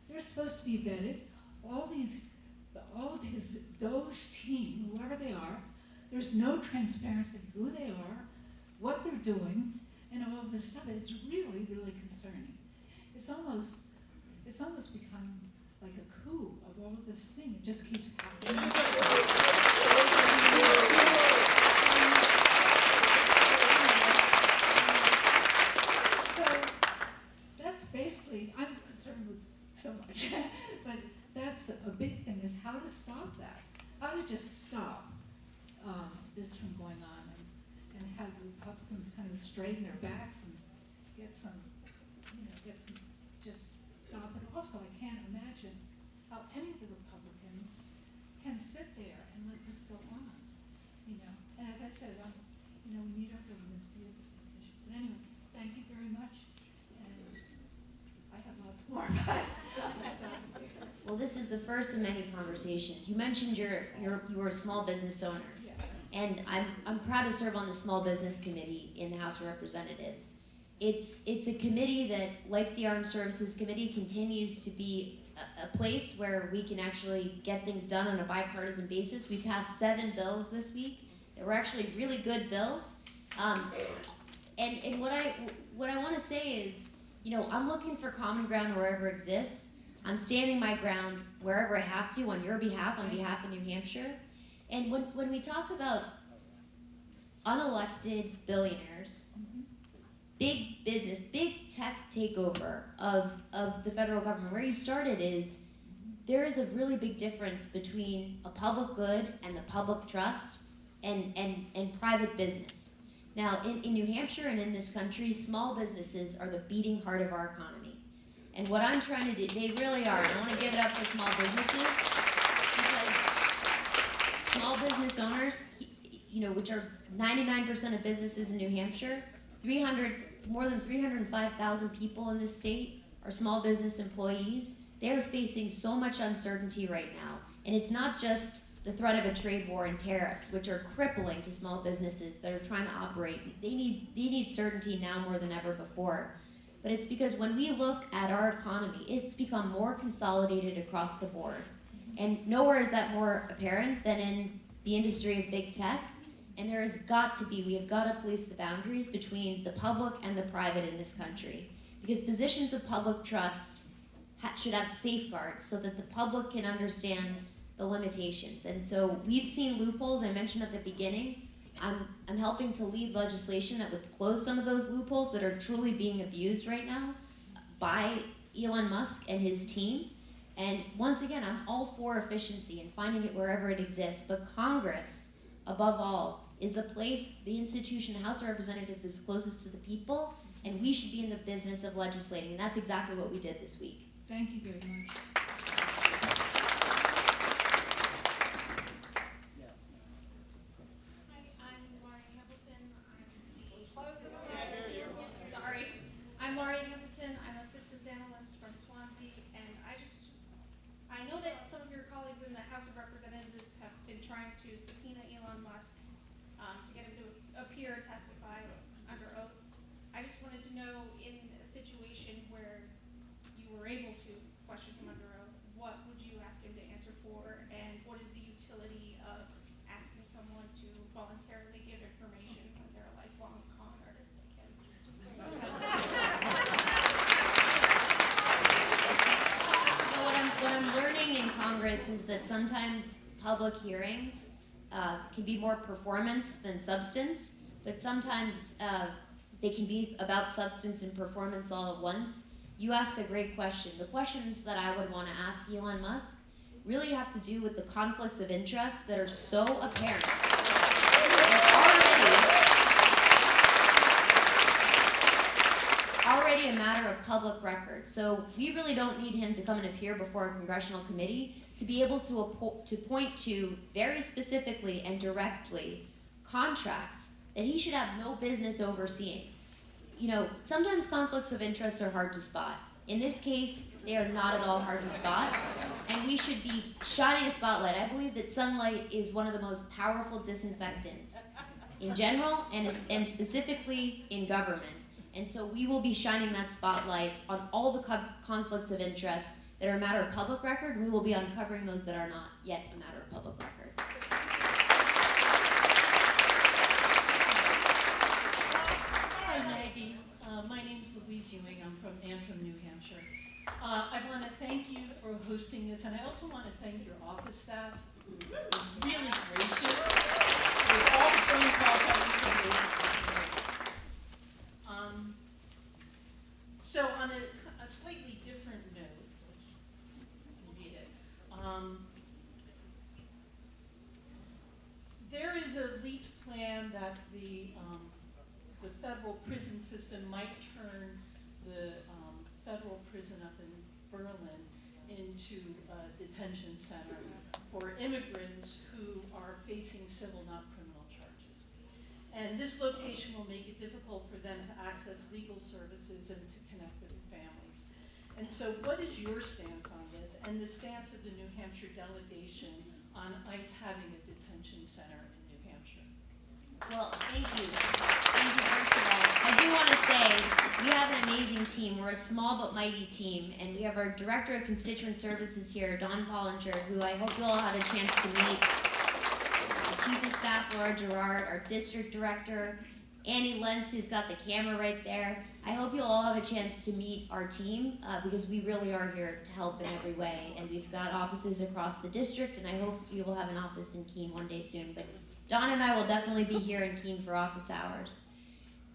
they're supposed to be vetted. All of his Doge team, whoever they are, there's no transparency of who they are, what they're doing, and all of this stuff. It's really, really concerning. It's almost become like a coup of all of this thing. It just keeps happening. So that's basically, I'm concerned with so much, but that's a big thing, is how to stop that. How to just stop this from going on, and have the Republicans kind of straighten their backs and get some, just stop it. Also, I can't imagine how any of the Republicans can sit there and let this go on, And as I said, we need our government to be able to petition. But anyway, thank you very much, and I have lots more. Well, this is the first of many conversations. You mentioned you were a small business owner. Yeah. And I'm proud to serve on the Small Business Committee in the House of Representatives. It's a committee that, like the Armed Services Committee, continues to be a place where we can actually get things done on a bipartisan basis. We passed 7 bills this week that were actually really good bills. And what I want to say is, I'm looking for common ground wherever it exists. I'm standing my ground wherever I have to on your behalf, on behalf of New Hampshire. And when we talk about unelected billionaires, big business, big tech takeover of the federal government, where you started is, there is a really big difference between a public good and the public trust and private business. Now, in New Hampshire and in this country, small businesses are the beating heart of our economy. And what I'm trying to do, they really are, and I want to give it up for small businesses, because small business owners, which are 99% of businesses in New Hampshire, more than 305,000 people in this state are small business employees. They're facing so much uncertainty right now. And it's not just the threat of a trade war and tariffs, which are crippling to small businesses that are trying to operate. They need certainty now more than ever before. But it's because when we look at our economy, it's become more consolidated across the board. And nowhere is that more apparent than in the industry of big tech. And there has got to be, we have got to police the boundaries between the public and the private in this country. Because positions of public trust should have safeguards so that the public can understand the limitations. And so we've seen loopholes, I mentioned at the beginning. I'm helping to lead legislation that would close some of those loopholes that are truly being abused right now by Elon Musk and his team. And once again, I'm all for efficiency and finding it wherever it exists, but Congress, above all, is the place, the institution, the House of Representatives is closest to the people, and we should be in the business of legislating, and that's exactly what we did this week. Thank you very much. Hi, I'm Laurie Hamilton. I'm Laurie Hamilton. I'm a systems analyst from Swansea, and I know that some of your colleagues in the House of Representatives have been trying to subpoena Elon Musk to get him to appear and testify under oath. I just wanted to know, in a situation where you were able to question him under oath, what would you ask him to answer for, and what is the utility of asking someone to voluntarily give information when they're a lifelong con artist like him? What I'm learning in Congress is that sometimes public hearings can be more performance than substance, but sometimes they can be about substance and performance all at once. You ask a great question. The questions that I would want to ask Elon Musk really have to do with the conflicts of interest that are so apparent. Already a matter of public record. So we really don't need him to come and appear before a congressional committee to be able to point to very specifically and directly contracts that he should have no business overseeing. You know, sometimes conflicts of interest are hard to spot. In this case, they are not at all hard to spot, and we should be shining a spotlight. I believe that sunlight is one of the most powerful disinfectants in general and specifically in government. And so we will be shining that spotlight on all the conflicts of interest that are a matter of public record, and we will be uncovering those that are not yet a matter of public record. Hi, Maggie. My name's Louise Ewing. I'm from Antrim, New Hampshire. I want to thank you for hosting this, and I also want to thank your office staff. They're really gracious with all the phone calls I was So on a slightly different note, read it. There is a leaked plan that the federal prison system might turn the federal prison up in Berlin into a detention center for immigrants who are facing civil, not criminal charges. And this location will make it difficult for them to access legal services and to connect with their families. And so what is your stance on this, and the stance of the New Hampshire delegation on ICE having a detention center in New Hampshire? Well, thank you. Thank you, first of all. I do want to say, we have an amazing team. We're a small but mighty team, and we have our Director of Constituent Services here, Dawn Pollinger, who I hope you all had a chance to meet. Our Chief of Staff, Laura Gerard, our District Director, Annie Lentz, who's got the camera right there. I hope you'll all have a chance to meet our team, because we really are here to help in every way. And we've got offices across the district, and I hope you will have an office in Keene one day soon. But Dawn and I will definitely be here in Keene for office hours.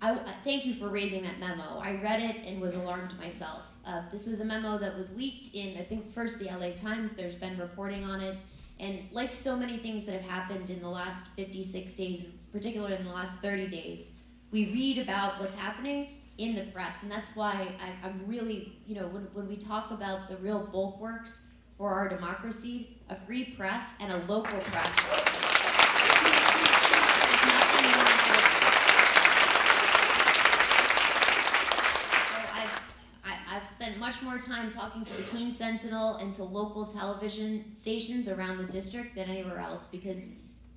I thank you for raising that memo. I read it and was alarmed myself. This was a memo that was leaked in, I think, first the LA Times. There's been reporting on it. And like so many things that have happened in the last 56 days, particularly in the last 30 days, we read about what's happening in the press. And that's why I'm really, you know, when we talk about the real bulwarks for our democracy, a free press and a local press, is nothing more important. So I've spent much more time talking to the Keene Sentinel and to local television stations around the district than anywhere else, because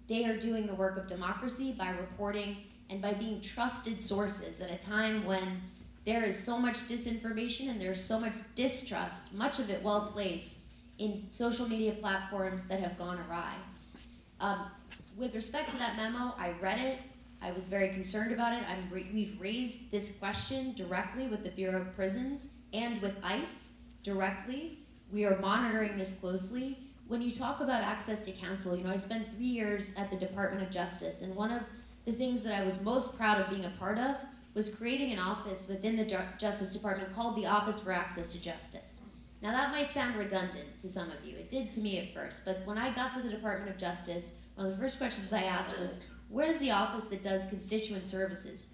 they are doing the work of democracy by reporting and by being trusted sources at a time when there is so much disinformation and there's so much distrust, much of it well placed, in social media platforms that have gone awry. With respect to that memo, I read it. I was very concerned about it. We've raised this question directly with the Bureau of Prisons and with ICE directly. We are monitoring this closely. When you talk about access to counsel, I spent 3 years at the Department of Justice, and one of the things that I was most proud of being a part of was creating an office within the Justice Department called the Office for Access to Justice. Now that might sound redundant to some of you. It did to me at first, but when I got to the Department of Justice, one of the first questions I asked was, where is the office that does constituent services?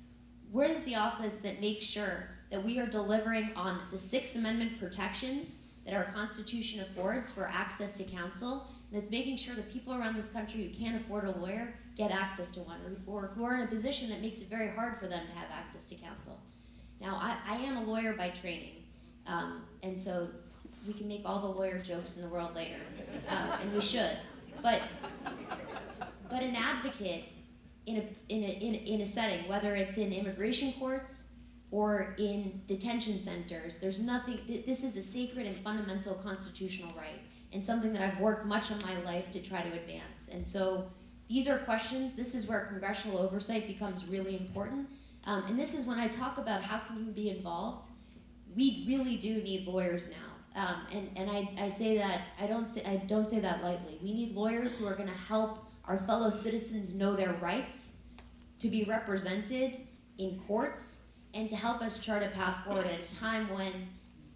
Where is the office that makes sure that we are delivering on the Sixth Amendment protections that our Constitution affords for access to counsel, and that's making sure that people around this country who can't afford a lawyer get access to one, or who are in a position that makes it very hard for them to have access to counsel. Now, I am a lawyer by training, and so we can make all the lawyer jokes in the world later, and we should. But an advocate in a setting, whether it's in immigration courts or in detention centers, there's nothing. This is a sacred and fundamental constitutional right, and something that I've worked much of my life to try to advance. And so these are questions. This is where congressional oversight becomes really important. And this is when I talk about how can you be involved. We really do need lawyers now. And I say that I don't say that lightly. We need lawyers who are going to help our fellow citizens know their rights, to be represented in courts, and to help us chart a path forward at a time when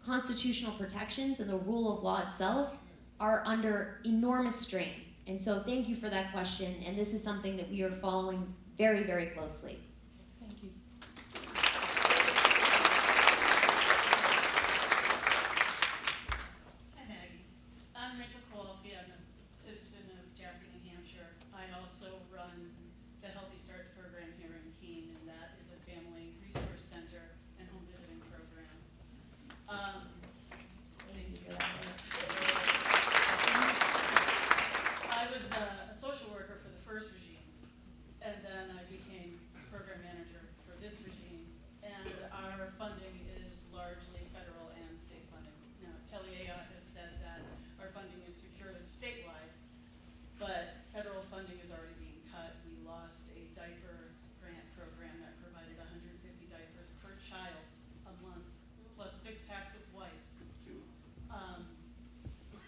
constitutional protections and the rule of law itself are under enormous strain. And so thank you for that question, and this is something that we are following very, very closely. Thank you. Hi, Maggie. I'm Rachel Kowalski. I'm a citizen of Jaffrey, New Hampshire. I also run the Healthy Starts program here in Keene, and that is a family resource center and home visiting program. Thank you for that. I was a social worker for the first regime, and then I became program manager for this regime, and our funding is largely federal and state funding. Now, Kelly Ayotte has said that our funding is secure statewide, but federal funding is already being cut. We lost a diaper grant program that provided 150 diapers per child a month, plus 6 packs of wipes,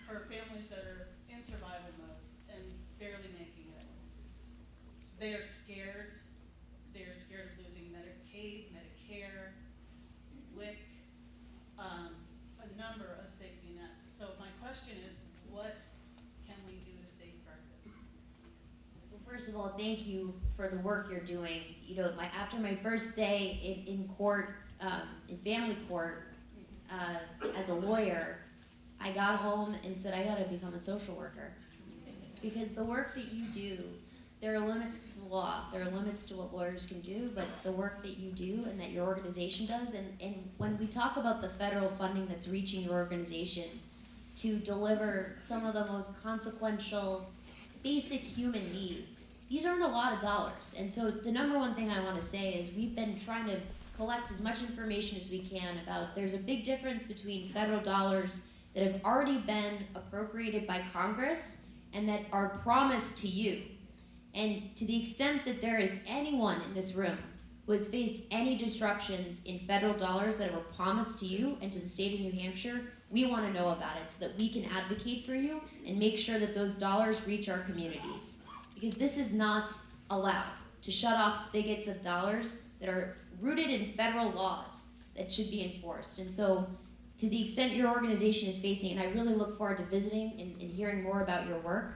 for families that are in survival mode and barely making it. They are scared. They are scared of losing Medicaid, Medicare, WIC, a number of safety nets. So my question is, what can we do to safeguard this? Well, first of all, thank you for the work you're doing. After my first day in court, in family court, as a lawyer, I got home and said, I gotta become a social worker. Because the work that you do, there are limits to the law, there are limits to what lawyers can do, but the work that you do and that your organization does, and when we talk about the federal funding that's reaching your organization to deliver some of the most consequential, basic human needs, these aren't a lot of dollars. And so the number one thing I wanna say is we've been trying to collect as much information as we can about, there's a big difference between federal dollars that have already been appropriated by Congress and that are promised to you. And to the extent that there is anyone in this room who has faced any disruptions in federal dollars that were promised to you and to the state of New Hampshire, we want to know about it so that we can advocate for you and make sure that those dollars reach our communities. Because this is not allowed, to shut off spigots of dollars that are rooted in federal laws that should be enforced. And so to the extent your organization is facing, and I really look forward to visiting and hearing more about your work,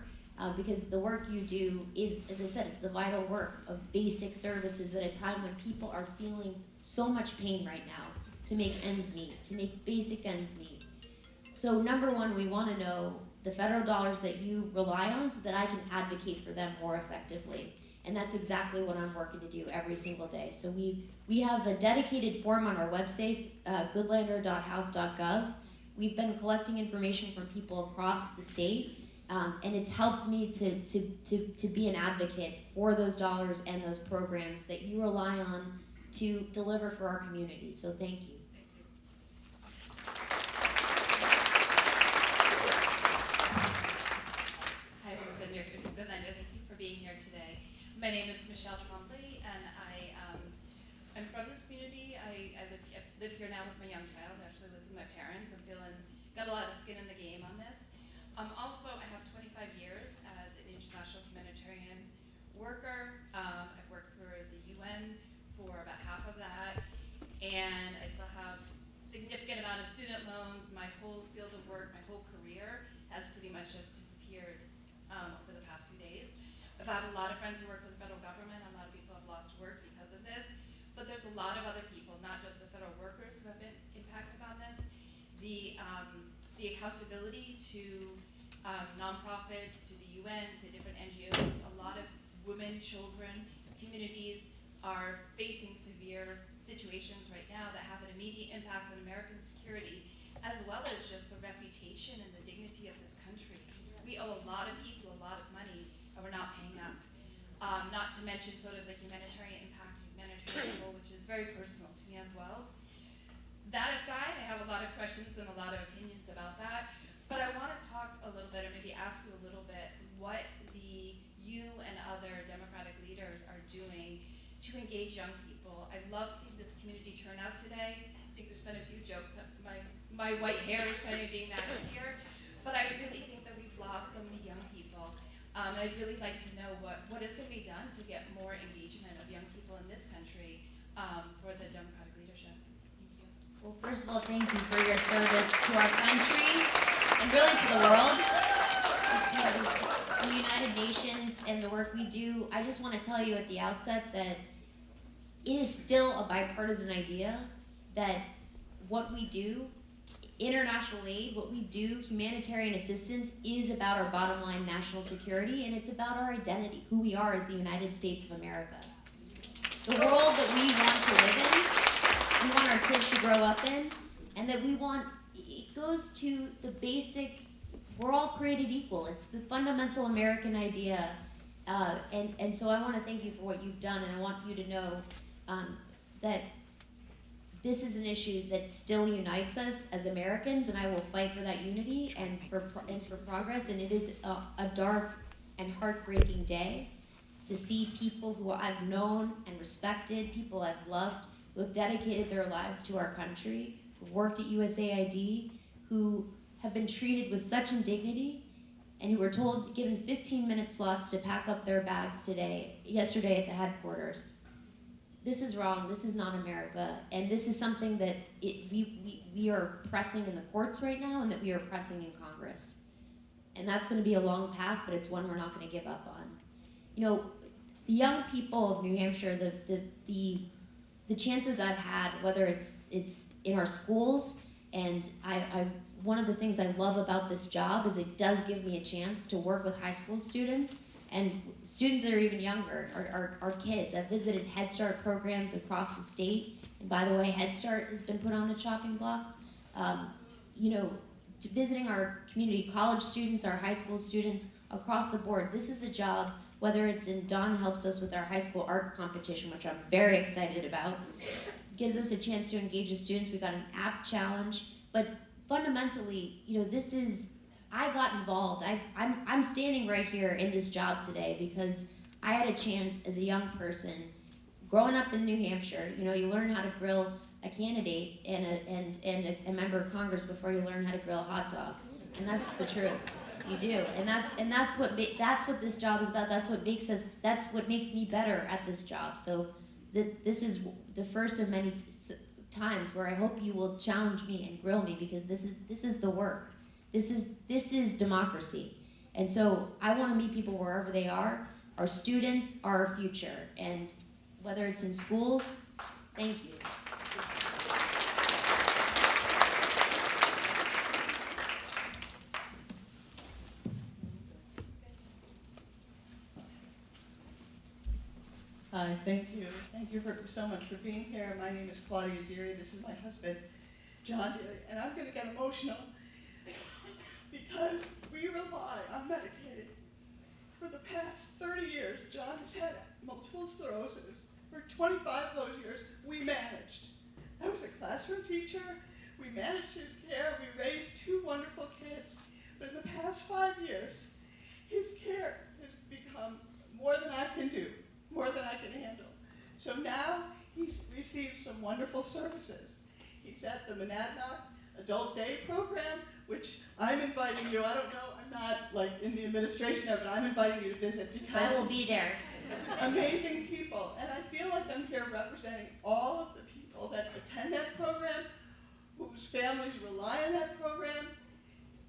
because the work you do is, as I said, it's the vital work of basic services at a time when people are feeling so much pain right now to make ends meet, to make basic ends meet. So number one, we want to know the federal dollars that you rely on so that I can advocate for them more effectively. And that's exactly what I'm working to do every single day. So we have a dedicated form on our website, goodlander.house.gov. We've been collecting information from people across the state, and it's helped me to be an advocate for those dollars and those programs that you rely on to deliver for our community. So thank you. Hi, Representative Goodlander. Thank you for being here today. My name is Michelle Trombley, and I'm from this community. I live here now with my young child. I actually live with my parents. Got a lot of skin in the game on this. Also, I have 25 years as an international humanitarian worker. I've worked for the UN for about half of that, and I still have significant amount of student loans. My whole field of work, my whole career has pretty much just disappeared over the past few days. I've had a lot of friends who work for the federal government. A lot of people have lost work because of this, but there's a lot of other people, not just the federal workers, who have been impacted on this. The accountability to nonprofits, to the UN, to different NGOs, a lot of women, children, communities are facing severe situations right now that have an immediate impact on American security, as well as just the reputation and the dignity of this country. We owe a lot of people a lot of money, and we're not paying up. Not to mention sort of the humanitarian impact, humanitarian role, which is very personal to me as well. That aside, I have a lot of questions and a lot of opinions about that, but I want to talk a little bit, or maybe ask you a little bit, what you and other Democratic leaders are doing to engage young people. I love seeing this community turn out today. I think there's been a few jokes that my white hair is kind of being matched here, but I really think that we've lost so many young people. And I'd really like to know what is going to be done to get more engagement of young people in this country for the Democratic leadership. Thank you. Well, first of all, thank you for your service to our country and really to the world. You know, the United Nations and the work we do, I just want to tell you at the outset that it is still a bipartisan idea that what we do, international aid, what we do, humanitarian assistance, is about our bottom line national security, and it's about our identity, who we are as the United States of America. The world that we want to live in, we want our kids to grow up in, and that we want, it goes to the basic, we're all created equal. It's the fundamental American idea. And so I want to thank you for what you've done, and I want you to know that this is an issue that still unites us as Americans, and I will fight for that unity and for progress. And it is a dark and heartbreaking day to see people who I've known and respected, people I've loved, who have dedicated their lives to our country, who worked at USAID, who have been treated with such indignity, and who were given 15-minute slots to pack up their bags yesterday at the headquarters. This is wrong. This is not America, and this is something that we are pressing in the courts right now, and that we are pressing in Congress. And that's going to be a long path, but it's one we're not going to give up on. You know, the young people of New Hampshire, the chances I've had, whether it's in our schools, and one of the things I love about this job is it does give me a chance to work with high school students and students that are even younger, are kids. I've visited Head Start programs across the state, and by the way, Head Start has been put on the chopping block. You know, visiting our community college students, our high school students across the board. This is a job, whether it's Dawn helps us with our high school art competition, which I'm very excited about, gives us a chance to engage the students. We got an app challenge, but fundamentally, you know, I got involved. I'm standing right here in this job today because I had a chance as a young person, growing up in New Hampshire. You know, you learn how to grill a candidate and a member of Congress before you learn how to grill a hot dog, and that's the truth. You do, and that's what this job is about. That's what makes me better at this job. So this is the first of many times where I hope you will challenge me and grill me, because this is the work. This is democracy. And so I want to meet people wherever they are. Our students are our future, and whether it's in schools, thank you. Hi, thank you. Thank you so much for being here. My name is Claudia Deary. This is my husband, John Deary, and I'm going to get emotional because we rely on Medicaid. For the past 30 years, John has had multiple sclerosis. For 25 of those years, we managed. I was a classroom teacher. We managed his care. We raised 2 wonderful kids. But in the past 5 years, his care has become more than I can do, more than I can handle. So now he's received some wonderful services. He's at the Monadnock Adult Day Program, which I'm inviting you. I don't know, I'm not like in the administration of it, I'm inviting you to visit because I will be there. amazing people. And I feel like I'm here representing all of the people that attend that program, whose families rely on that program.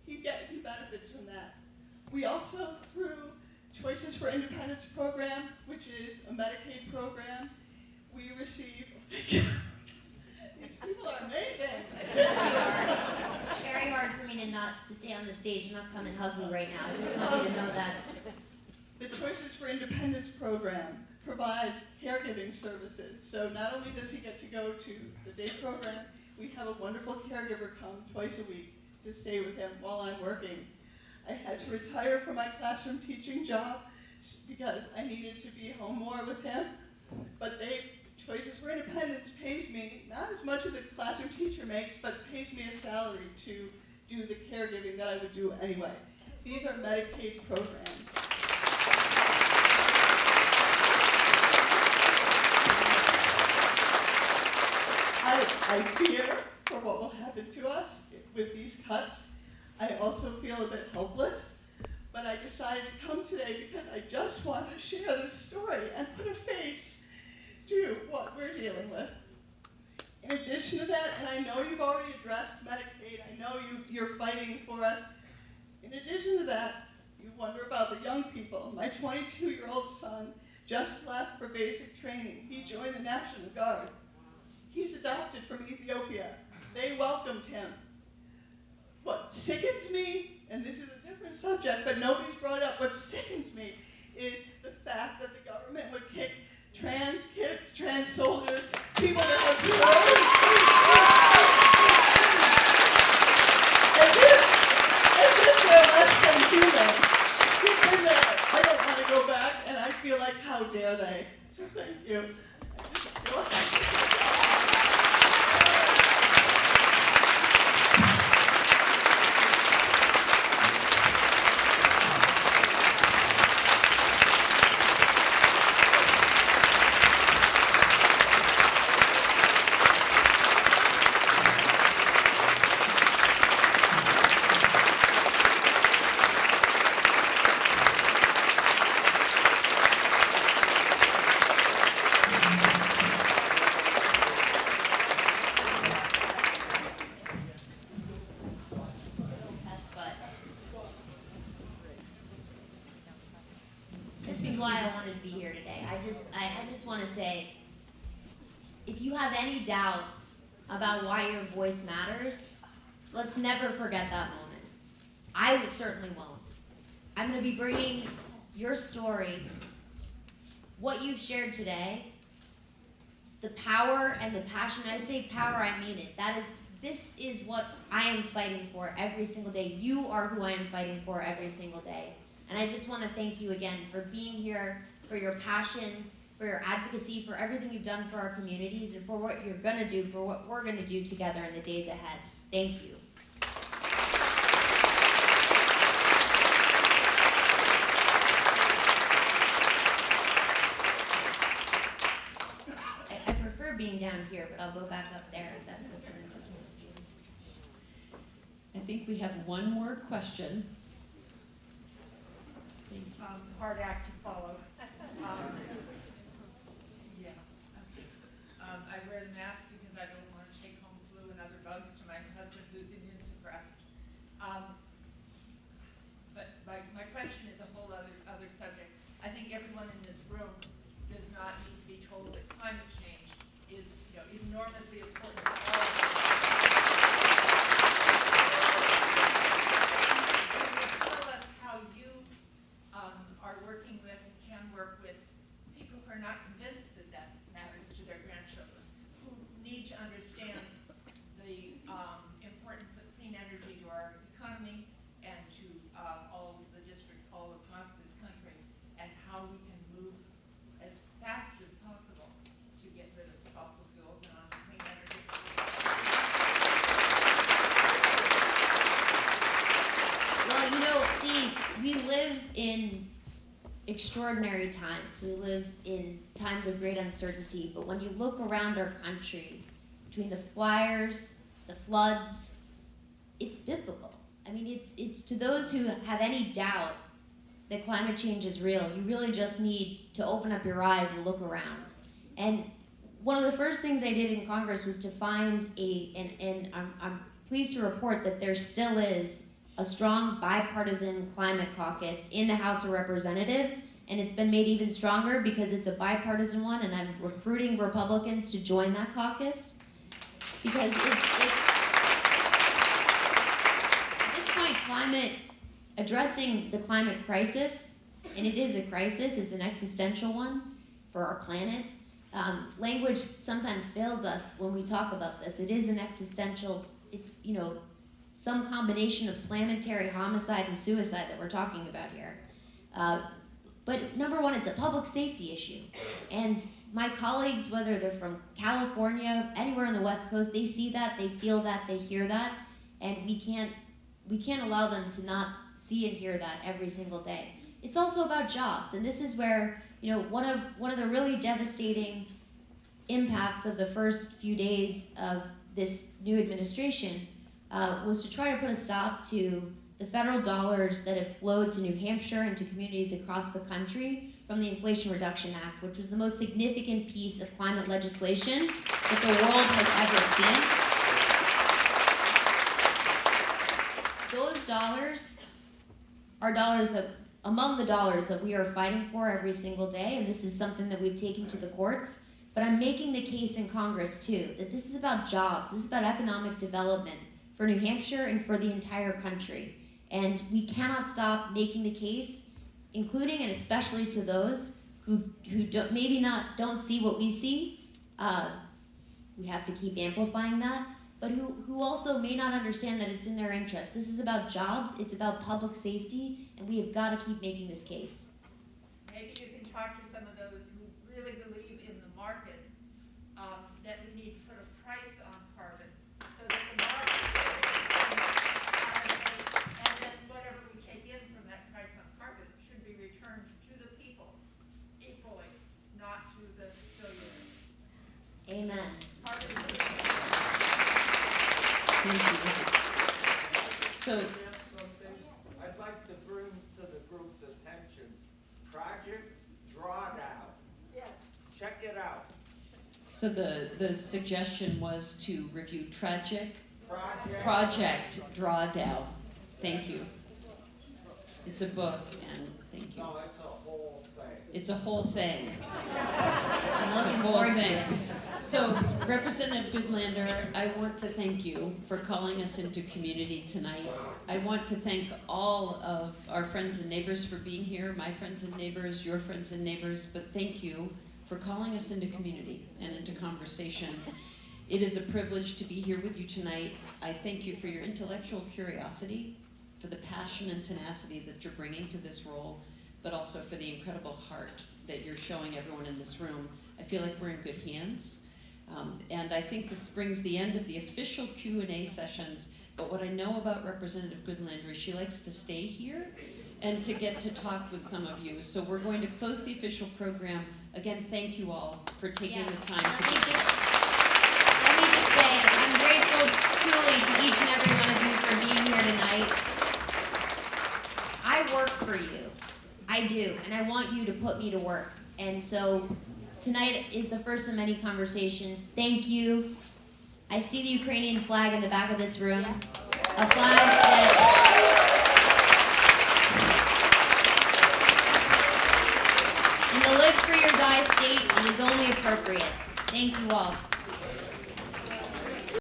He benefits from that. We also, through Choices for Independence program, which is a Medicaid program, we receive, these people are amazing. It's very hard for me to stay on the stage and not come and hug you right now. I just want you to know that. The Choices for Independence program provides caregiving services. So not only does he get to go to the day program, we have a wonderful caregiver come twice a week to stay with him while I'm working. I had to retire from my classroom teaching job because I needed to be home more with him. But Choices for Independence pays me, not as much as a classroom teacher makes, but pays me a salary to do the caregiving that I would do anyway. These are Medicaid programs. I fear for what will happen to us with these cuts. I also feel a bit helpless, but I decided to come today because I just wanted to share this story and put a face to what we're dealing with. In addition to that, and I know you've already addressed Medicaid, I know you're fighting for us. In addition to that, you wonder about the young people. My 22-year-old son just left for basic training. He joined the National Guard. He's adopted from Ethiopia. They welcomed him. What sickens me, and this is a different subject, but nobody's brought up, what sickens me is the fact that the government would kick trans kids, trans soldiers, people that have as if they're less than human. People that I don't want to go back, and I feel like, how dare they? So thank you. This is why I wanted to be here today. I just want to say, if you have any doubt about why your voice matters, let's never forget that moment. I certainly won't. I'm going to be bringing your story, what you've shared today, the power and the passion. I say power, I mean it. This is what I am fighting for every single day. You are who I am fighting for every single day. And I just want to thank you again for being here, for your passion, for your advocacy, for everything you've done for our communities, and for what you're going to do, for what we're going to do together in the days ahead. Thank you. I prefer being down here, but I'll go back up there if that's what I'm doing. I think we have one more question. Hard act to follow. I wear the mask because I don't want to take home flu and other bugs to my husband who's immune suppressed. But my question is a whole other subject. I think everyone in this room does not need to be told that climate change is enormously important to all of us. Tell us how you are working with and can work with people who are not convinced Well, you know, we live in extraordinary times. We live in times of great uncertainty. But when you look around our country, between the fires, the floods, it's biblical. I mean, it's to those who have any doubt that climate change is real, you really just need to open up your eyes and look around. And one of the first things I did in Congress was to find and I'm pleased to report that there still is a strong bipartisan climate caucus in the House of Representatives, and it's been made even stronger because it's a bipartisan one, and I'm recruiting Republicans to join that caucus because at this point, addressing the climate crisis, and it is a crisis, it's an existential one for our planet. Language sometimes fails us when we talk about this. It is an existential, it's, you know, some combination of planetary homicide and suicide that we're talking about here. But number one, it's a public safety issue. And my colleagues, whether they're from California, anywhere on the West Coast, they see that, they feel that, they hear that, and we can't allow them to not see and hear that every single day. It's also about jobs, and this is where, you know, one of the really devastating impacts of the first few days of this new administration was to try to put a stop to the federal dollars that have flowed to New Hampshire and to communities across the country from the Inflation Reduction Act, which was the most significant piece of climate legislation that the world has ever seen. Those dollars are dollars that, among the dollars that we are fighting for every single day, and this is something that we've taken to the courts, but I'm making the case in Congress too, that this is about jobs, this is about economic development for New Hampshire and for the entire country. And we cannot stop making the case, including and especially to those who don't see what we see. We have to keep amplifying that, but who also may not understand that it's in their interest. This is about jobs, it's about public safety, and we have got to keep making this case. Maybe you can talk to some of those who really believe in the market, that we need to put a price on carbon, so that the market, and then whatever we take in from that price on carbon should be returned to the people equally, not to the billionaires. Amen. Thank you. So, I'd like to bring to the group's attention, Project Drawdown. Yes. Check it out. so the suggestion was to review Project Drawdown. Thank you. It's a book, and thank you. No, it's a whole thing. It's a whole thing. I'm It's a looking whole forward to thing. it. So, Representative Goodlander, I want to thank you for calling us into community tonight. I want to thank all of our friends and neighbors for being here, my friends and neighbors, your friends and neighbors, but thank you for calling us into community and into conversation. It is a privilege to be here with you tonight. I thank you for your intellectual curiosity, for the passion and tenacity that you're bringing to this role, but also for the incredible heart that you're showing everyone in this room. I feel like we're in good hands. And I think this brings the end of the official Q&A sessions, but what I know about Representative Goodlander is she likes to stay here and to get to talk with some of you. So we're going to close the official program. Again, thank you all for taking the time to be here. Let me just say, I'm grateful truly to each and every one of you for being here tonight. I work for you. I do, and I want you to put me to work. And so tonight is the first of many conversations. Thank you. I see the Ukrainian flag in the back of this room. A flag that in the Live Free or Die state, it is only appropriate. Thank you all.